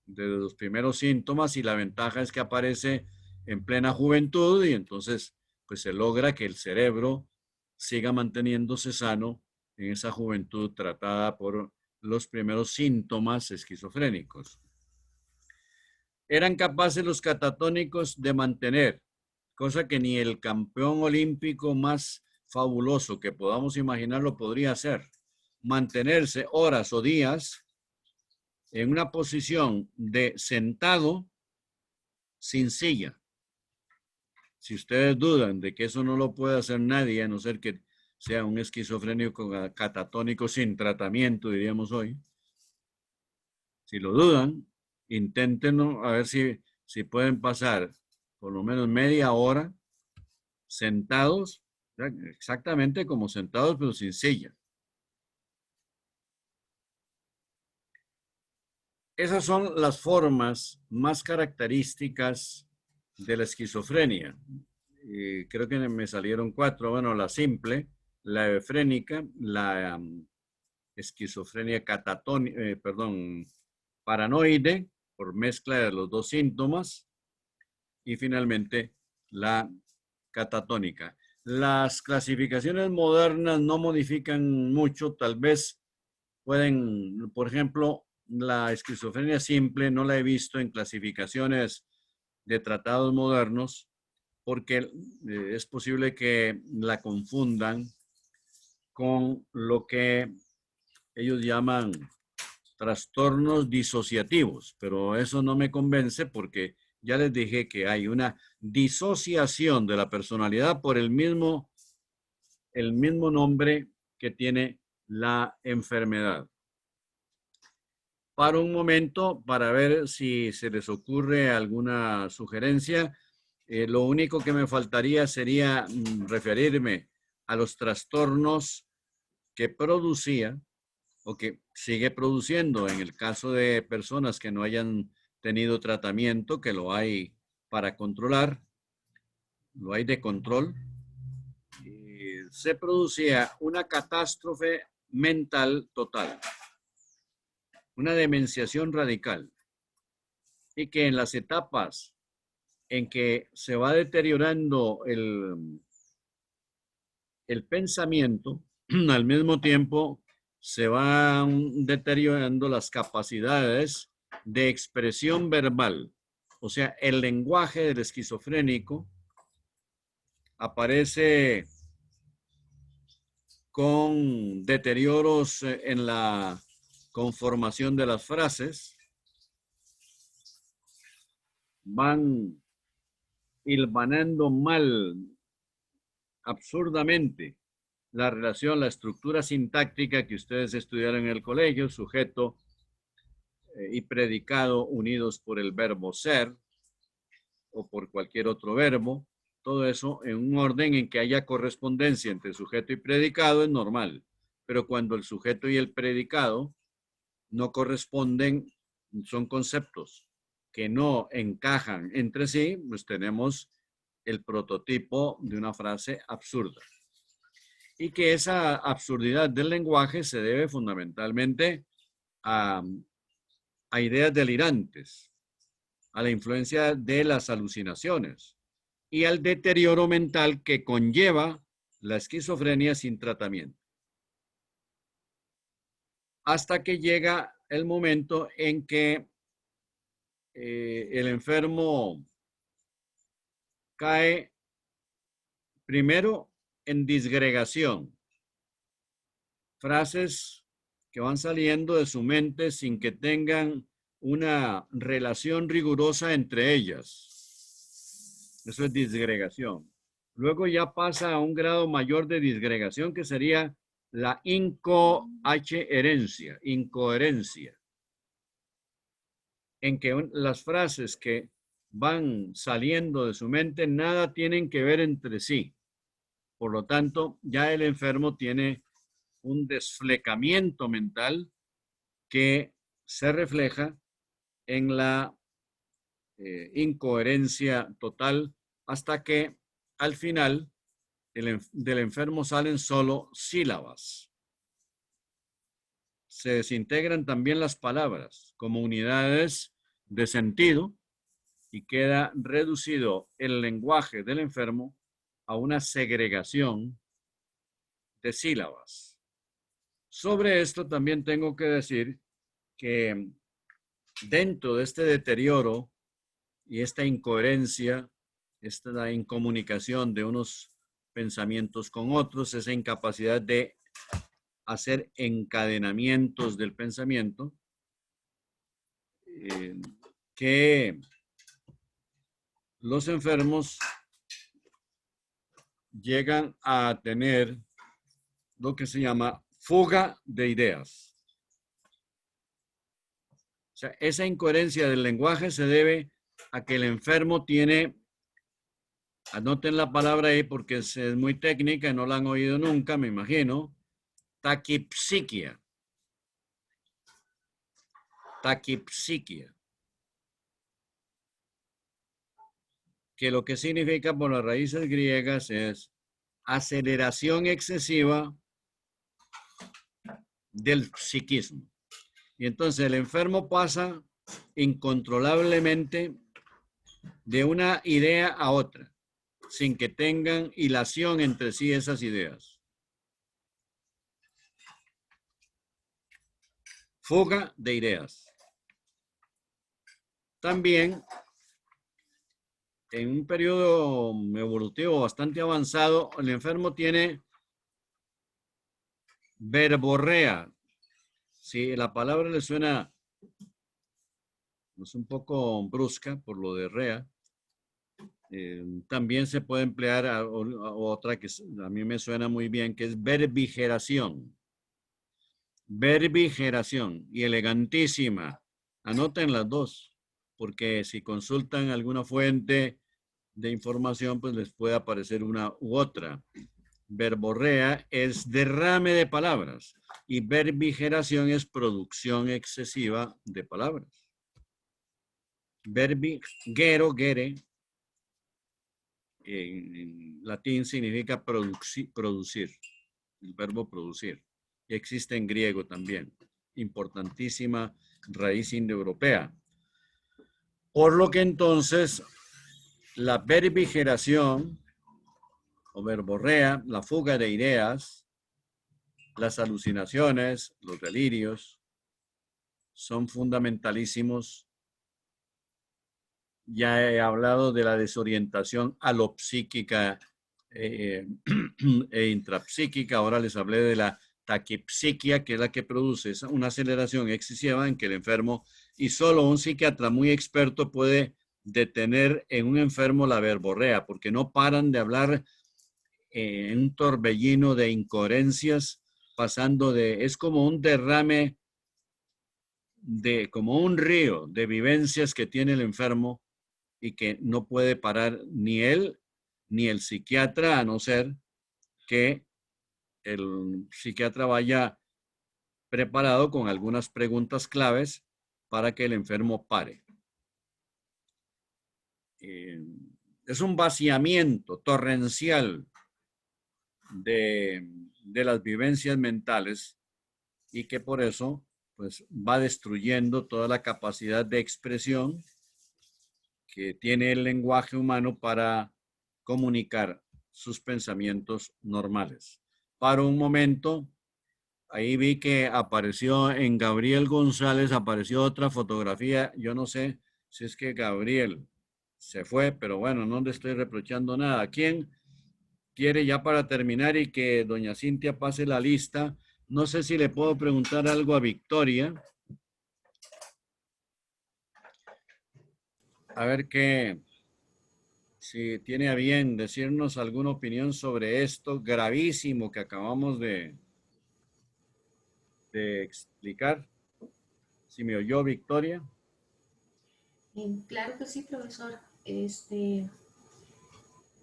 desde los primeros síntomas, y la ventaja es que aparece en plena juventud y entonces pues se logra que el cerebro siga manteniéndose sano en esa juventud tratada por los primeros síntomas esquizofrénicos. Eran capaces los catatónicos de mantener, cosa que ni el campeón olímpico más fabuloso que podamos imaginar lo podría hacer, mantenerse horas o días en una posición de sentado sin silla. Si ustedes dudan de que eso no lo puede hacer nadie, a no ser que sea un esquizofrénico catatónico sin tratamiento, diríamos hoy, si lo dudan, inténtenlo a ver si pueden pasar por lo menos media hora sentados, exactamente como sentados, pero sin silla. Esas son las formas más características de la esquizofrenia. Creo que me salieron 4. Bueno, la simple, la efrénica, la esquizofrenia paranoide, por mezcla de los dos síntomas, y finalmente la catatónica. Las clasificaciones modernas no modifican mucho, tal vez pueden, por ejemplo, la esquizofrenia simple no la he visto en clasificaciones de tratados modernos porque es posible que la confundan con lo que ellos llaman trastornos disociativos, pero eso no me convence porque ya les dije que hay una disociación de la personalidad por el mismo nombre que tiene la enfermedad. Paro un momento para ver si se les ocurre alguna sugerencia. Lo único que me faltaría sería referirme a los trastornos que producía o que sigue produciendo en el caso de personas que no hayan tenido tratamiento, que lo hay para controlar, lo hay de control. Se producía una catástrofe mental total, una demenciación radical, y que en las etapas en que se va deteriorando el pensamiento, al mismo tiempo se van deteriorando las capacidades de expresión verbal. O sea, el lenguaje del esquizofrénico aparece con deterioros en la conformación de las frases, van hilvanando mal, absurdamente, la relación, la estructura sintáctica que ustedes estudiaron en el colegio, sujeto y predicado unidos por el verbo ser o por cualquier otro verbo. Todo eso en un orden en que haya correspondencia entre sujeto y predicado es normal. Pero cuando el sujeto y el predicado no corresponden, son conceptos que no encajan entre sí, pues tenemos el prototipo de una frase absurda. Y que esa absurdidad del lenguaje se debe fundamentalmente a a ideas delirantes, a la influencia de las alucinaciones y al deterioro mental que conlleva la esquizofrenia sin tratamiento. Hasta que llega el momento en que el enfermo cae primero en disgregación, frases que van saliendo de su mente sin que tengan una relación rigurosa entre ellas. Eso es disgregación. Luego ya pasa a un grado mayor de disgregación, que sería la incoherencia, en que las frases que van saliendo de su mente nada tienen que ver entre sí. Por lo tanto, ya el enfermo tiene un desflecamiento mental que se refleja en la incoherencia total, hasta que al final del enfermo salen solo sílabas. Se desintegran también las palabras como unidades de sentido y queda reducido el lenguaje del enfermo a una segregación de sílabas. Sobre esto también tengo que decir que dentro de este deterioro y esta incoherencia, esta incomunicación de unos pensamientos con otros, esa incapacidad de hacer encadenamientos del pensamiento, que los enfermos llegan a tener lo que se llama fuga de ideas. O sea, esa incoherencia del lenguaje se debe a que el enfermo tiene, anoten la palabra ahí porque es muy técnica y no la han oído nunca, me imagino, taquipsiquia. Taquipsiquia. Que lo que significa por las raíces griegas es aceleración excesiva del psiquismo. Y entonces el enfermo pasa incontrolablemente de una idea a otra, sin que tengan hilación entre sí esas ideas. Fuga de ideas. También, en un periodo evolutivo bastante avanzado, el enfermo tiene verborrea. Si la palabra le suena es un poco brusca por lo de rea, también se puede emplear a otra que a mí me suena muy bien, que es verbigeración. Verbigeración y elegantísima. Anoten las dos, porque si consultan alguna fuente de información, pues les puede aparecer una u otra. Verborrea es derrame de palabras y verbigeración es producción excesiva de palabras. Verbigero, gere, en latín significa producir, el verbo producir. Y existe en griego también, importantísima raíz indoeuropea. Por lo que entonces la verbigeración o verborrea, la fuga de ideas, las alucinaciones, los delirios, son fundamentalísimos. Ya he hablado de la desorientación alopsíquica e intrapsíquica. Ahora les hablé de la taquipsiquia, que es la que produce una aceleración excesiva en que el enfermo, y solo un psiquiatra muy experto puede detener en un enfermo la verborrea, porque no paran de hablar en un torbellino de incoherencias, pasando de, es como un derrame como un río de vivencias que tiene el enfermo y que no puede parar ni él ni el psiquiatra, a no ser que el psiquiatra vaya preparado con algunas preguntas claves para que el enfermo pare. Es un vaciamiento torrencial de las vivencias mentales, y que por eso pues va destruyendo toda la capacidad de expresión que tiene el lenguaje humano para comunicar sus pensamientos normales. Paro un momento. Ahí vi que apareció en Gabriel González, apareció otra fotografía. Yo no sé si es que Gabriel se fue, pero bueno, no le estoy reprochando nada. ¿Quién quiere ya para terminar y que doña Cintia pase la lista? No sé si le puedo preguntar algo a Victoria. A ver qué, si tiene a bien decirnos alguna opinión sobre esto gravísimo que acabamos de explicar. Si me oyó Victoria. Claro que sí, profesor.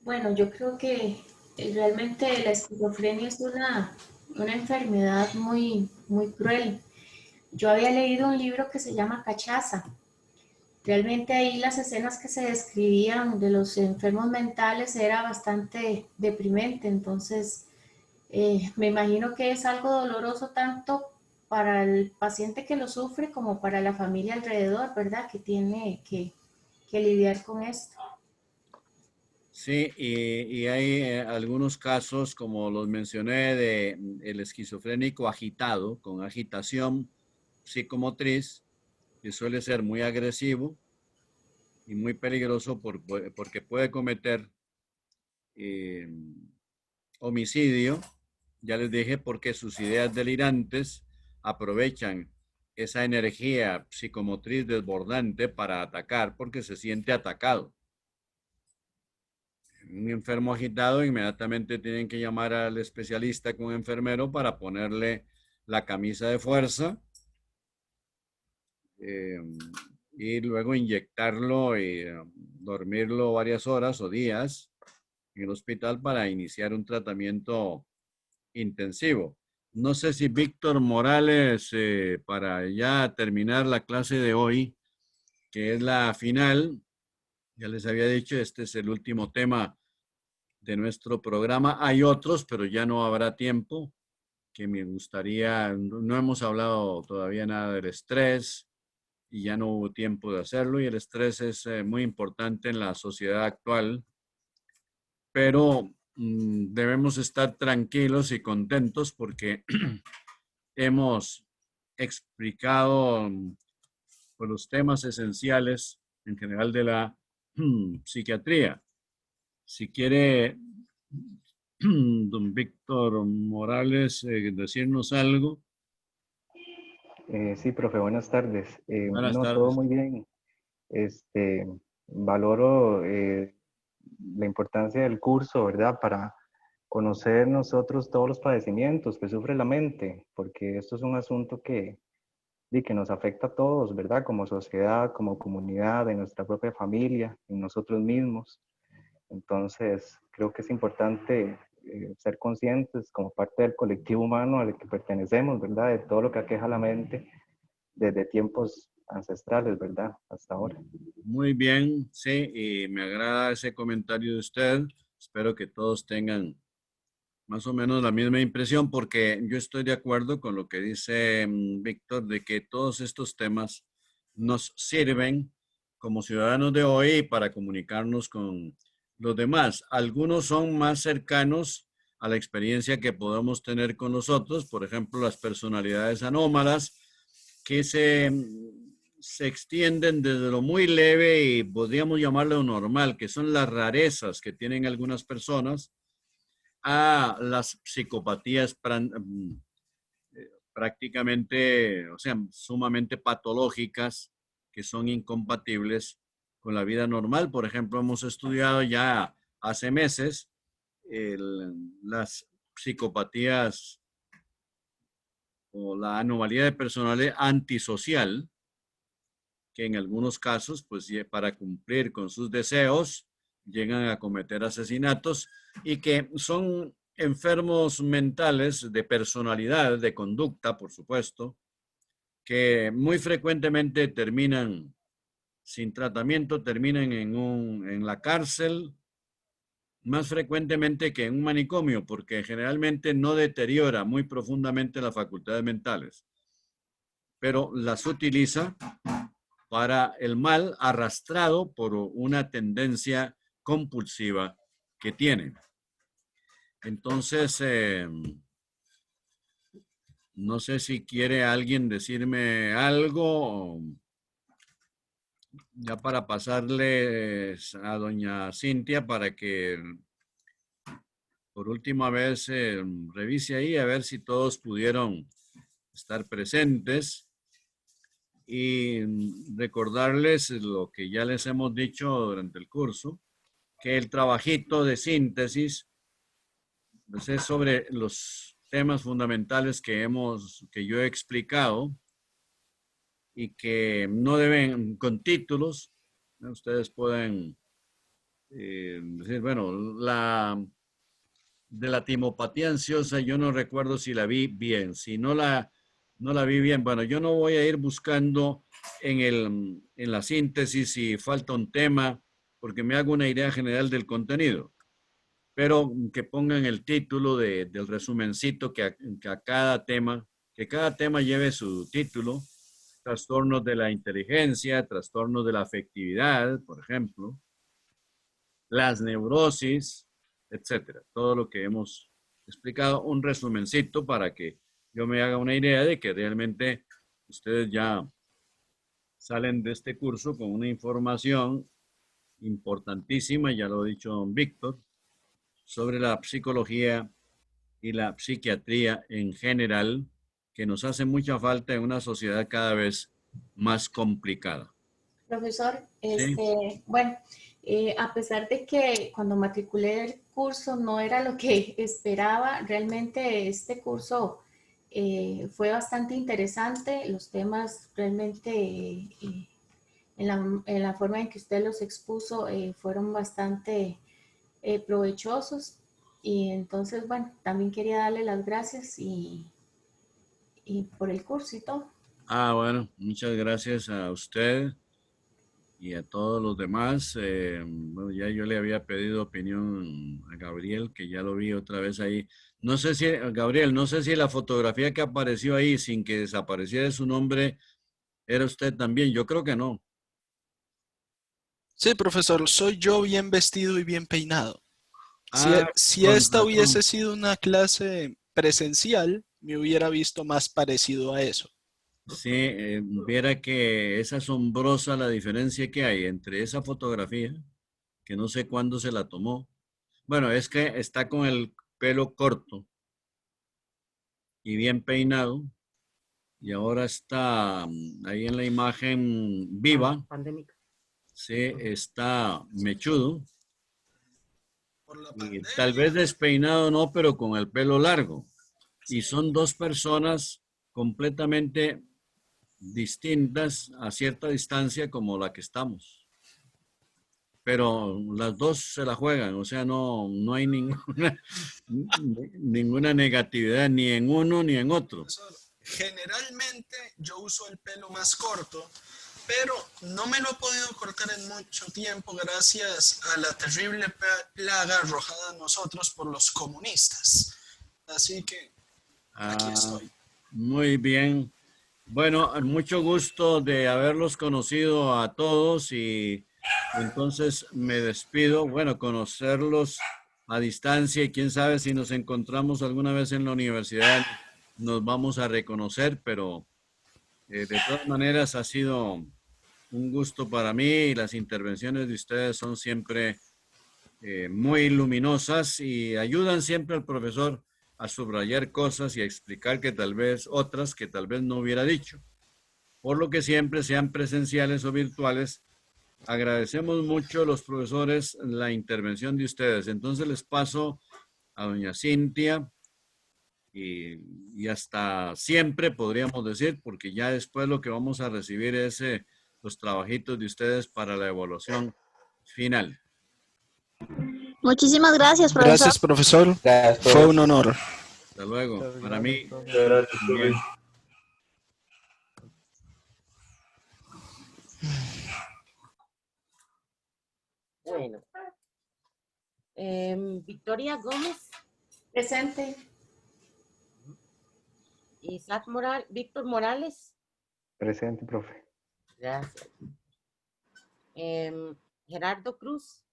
Bueno, yo creo que realmente la esquizofrenia es una enfermedad muy, muy cruel. Yo había leído un libro que se llama Cachaza. Realmente ahí las escenas que se describían de los enfermos mentales era bastante deprimente, entonces me imagino que es algo doloroso tanto para el paciente que lo sufre como para la familia alrededor, ¿verdad? Que tiene que lidiar con esto. Sí, y hay algunos casos, como los mencioné, de el esquizofrénico agitado, con agitación psicomotriz, que suele ser muy agresivo y muy peligroso porque puede cometer eh, homicidio, ya les dije, porque sus ideas delirantes aprovechan esa energía psicomotriz desbordante para atacar porque se siente atacado. Un enfermo agitado, inmediatamente tienen que llamar al especialista con enfermero para ponerle la camisa de fuerza eh, y luego inyectarlo y dormirlo varias horas o días en el hospital para iniciar un tratamiento intensivo. No sé si Víctor Morales, para ya terminar la clase de hoy, que es la final, ya les había dicho, este es el último tema de nuestro programa. Hay otros, pero ya no habrá tiempo, que me gustaría, no hemos hablado todavía nada del estrés y ya no hubo tiempo de hacerlo y el estrés es muy importante en la sociedad actual, pero debemos estar tranquilos y contentos porque hemos explicado pues, los temas esenciales en general de la psiquiatría. Si quiere don Víctor Morales, decirnos algo. Sí, profe, buenas tardes. Buenas No, todo tardes. muy bien. Valoro la importancia del curso, ¿verdad? Para conocer nosotros todos los padecimientos que sufre la mente, porque esto es un asunto que nos afecta a todos, ¿verdad? Como sociedad, como comunidad, en nuestra propia familia, en nosotros mismos. Entonces, creo que es importante ser conscientes como parte del colectivo humano al que pertenecemos, ¿verdad? De todo lo que aqueja la mente desde tiempos ancestrales, ¿verdad? Hasta ahora. Muy bien, sí, y me agrada ese comentario de usted. Espero que todos tengan más o menos la misma impresión, porque yo estoy de acuerdo con lo que dice Víctor, de que todos estos temas nos sirven como ciudadanos de hoy para comunicarnos con los demás. Algunos son más cercanos a la experiencia que podemos tener con nosotros, por ejemplo, las personalidades anómalas, que se extienden desde lo muy leve y podríamos llamarlo normal, que son las rarezas que tienen algunas personas, a las psicopatías prácticamente, o sea, sumamente patológicas que son incompatibles con la vida normal. Por ejemplo, hemos estudiado ya hace meses las psicopatías o la anomalía de personalidad antisocial, que en algunos casos, pues para cumplir con sus deseos, llegan a cometer asesinatos y que son enfermos mentales de personalidad, de conducta, por supuesto, que muy frecuentemente terminan sin tratamiento, terminan en la cárcel, más frecuentemente que en un manicomio, porque generalmente no deteriora muy profundamente las facultades mentales. pero las utiliza para el mal arrastrado por una tendencia compulsiva que tiene. Entonces, no sé si quiere alguien decirme algo, ya para pasarles a doña Cintia para que por última vez revise ahí a ver si todos pudieron estar presentes y recordarles lo que ya les hemos dicho durante el curso, que el trabajito de síntesis pues, es sobre los temas fundamentales que yo he explicado y que no deben, con títulos, ¿no? Ustedes pueden decir, bueno, de la timopatía ansiosa yo no recuerdo si la vi bien, si no la vi bien, bueno, yo no voy a ir buscando en la síntesis si falta un tema, porque me hago una idea general del contenido, pero que pongan el título del resumencito que cada tema lleve su título: trastornos de la inteligencia, trastornos de la afectividad, por ejemplo, las neurosis, etcétera. Todo lo que hemos explicado, un resumencito para que yo me haga una idea de que realmente ustedes ya salen de este curso con una información importantísima, ya lo ha dicho don Víctor, sobre la psicología y la psiquiatría en general, que nos hace mucha falta en una sociedad cada vez más complicada. Profesor, Sí. bueno, a pesar de que cuando matriculé el curso no era lo que esperaba, realmente este curso fue bastante interesante. Los temas realmente en la forma en que usted los expuso fueron bastante provechosos. Y entonces, bueno, también quería darle las gracias y por el curso y todo. Bueno, muchas gracias a usted y a todos los demás. Bueno, ya yo le había pedido opinión a Gabriel, que ya lo vi otra vez ahí. No sé si, Gabriel, no sé si la fotografía que apareció ahí sin que desapareciera su nombre era usted también. Yo creo que no. Sí, profesor, soy yo bien vestido y bien peinado. Si Con esta hubiese razón. sido una clase presencial, me hubiera visto más parecido a eso. Sí, viera que es asombrosa la diferencia que hay entre esa fotografía, que no sé cuándo se la tomó. Bueno, es que está con el pelo corto y bien peinado, y ahora está ahí en la imagen viva, Pandémica. sí, está mechudo, Por la y tal vez pandemia. despeinado no, pero con el pelo largo. Y son dos personas completamente distintas a cierta distancia como la que estamos. Pero las dos se la juegan, o sea, no hay ninguna negatividad ni en uno ni en otro. Profesor, generalmente yo uso el pelo más corto, pero no me lo he podido cortar en mucho tiempo gracias a la terrible plaga arrojada a nosotros por los comunistas. Así que aquí estoy. Muy bien. Bueno, mucho gusto de haberlos conocido a todos y entonces me despido. Bueno, conocerlos a distancia y quién sabe si nos encontramos alguna vez en la universidad, nos vamos a reconocer, pero de todas maneras ha sido un gusto para mí y las intervenciones de ustedes son siempre muy luminosas y ayudan siempre al profesor a subrayar cosas y a explicar que tal vez otras que tal vez no hubiera dicho. Por lo que siempre sean presenciales o virtuales, agradecemos mucho a los profesores la intervención de ustedes. Entonces les paso a doña Cintia y hasta siempre podríamos decir, porque ya después lo que vamos a recibir es los trabajitos de ustedes para la evaluación final. Muchísimas gracias, profesor. Gracias, profesor. Fue un honor. Hasta luego. Muchas Para gracias, mí profe. también. Bueno. Victoria Gómez Presente. y Víctor Morales. Presente, profe. Gracias. Gerardo Cruz.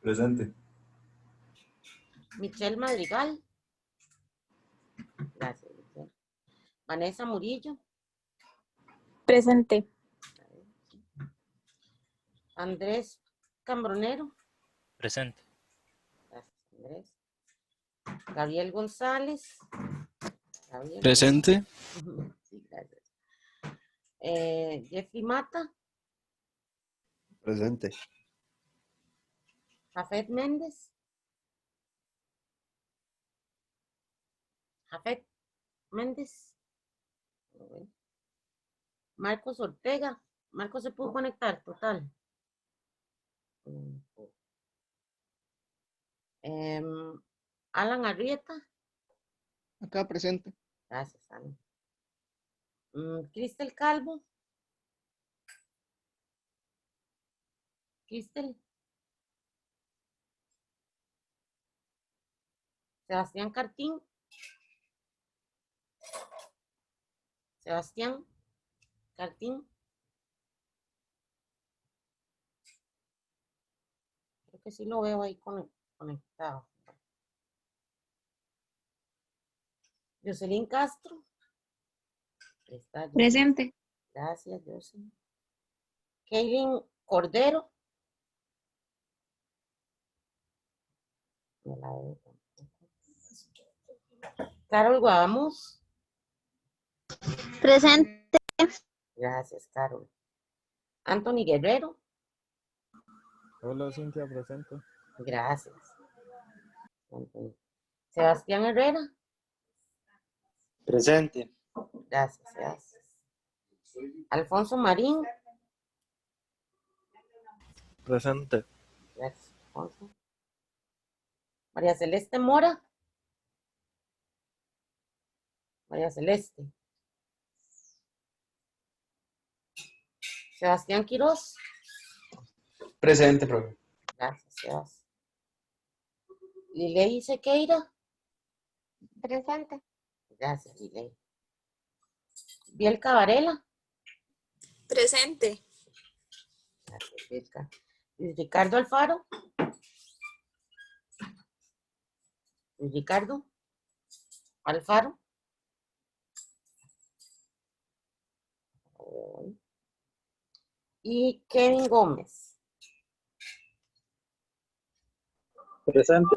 Presente. Michelle Madrigal. Gracias, Michelle. Vanessa Murillo. Presente. Andrés Cambronero. Presente. Gracias, Andrés. Gabriel González. Gabriel. Presente. Sí, gracias. Jeffrey Mata. Presente. Jafet Méndez. Jafet Méndez. Marcos Ortega. Marcos se pudo conectar, total. Alan Arrieta. Acá presente. Gracias, Alan. Cristel Calvo. Cristel. Sebastián Cartín. Sebastián Cartín. Creo que sí lo veo ahí conectado. Jocelyn Castro. Está Jocelyn. Presente. Gracias, Jocelyn. Kaylin Cordero. No la veo tampoco. Carol Guadamos. Presente. Gracias, Carol. Anthony Guerrero. Hola, Cintia, presente. Gracias. Anthony. Sebastián Herrera. Presente. Gracias, gracias. Alfonso Marín. Presente. Gracias, Alfonso. María Celeste Mora. María Celeste. Sebastián Quiroz. Presente, profe. Gracias, Sebas. Lilei Sequeira. Presente. Gracias, Lilei. Bielka Varela. Presente. Gracias, Bielka. Luis Ricardo Alfaro. Luis Ricardo Alfaro. Y Kevin Gómez. Presente.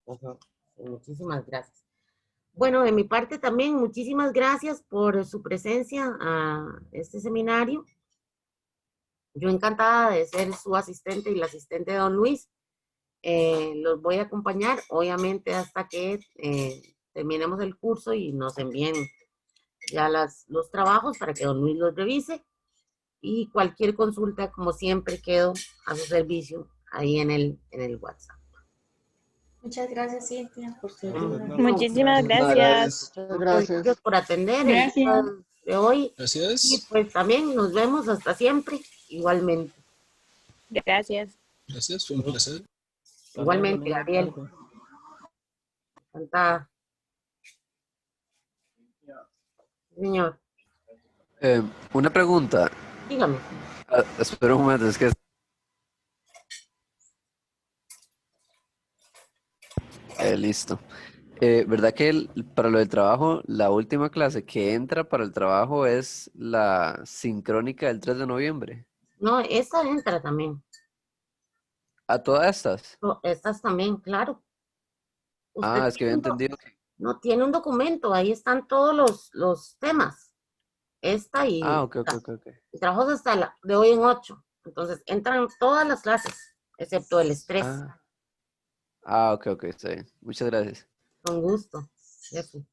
Ujú. Muchísimas gracias. Bueno, de mi parte también, muchísimas gracias por su presencia a este seminario. Yo encantada de ser su asistente y la asistente de don Luis. Los voy a acompañar, obviamente, hasta que terminemos el curso y nos envíen ya los trabajos para que don Luis los revise. Y cualquier consulta, como siempre, quedo a su servicio ahí en el WhatsApp. Muchas gracias, Cintia, por su ayuda. Muchísimas gracias. Muchas gracias. Gracias por atender Gracias. el día de hoy. Y Gracias. pues también nos vemos hasta siempre, igualmente. Gracias. Gracias, fue un placer. Igualmente, Gabriel. Encantada. Señor, Una pregunta. dígame. Espera un momento, es que... listo. ¿Verdad que para lo del trabajo, la última clase que entra para el trabajo es la sincrónica del 3 de noviembre? No, esta entra también. ¿A todas estas? No, estas también, claro. Usted Es que había entendido que... no tiene un documento, ahí están todos los temas. Esta y Ok. y trabajos hasta de hoy en 8. Entonces, entran todas las clases, excepto el estrés. Ok, está bien. Muchas gracias. Con gusto. Jeffrey.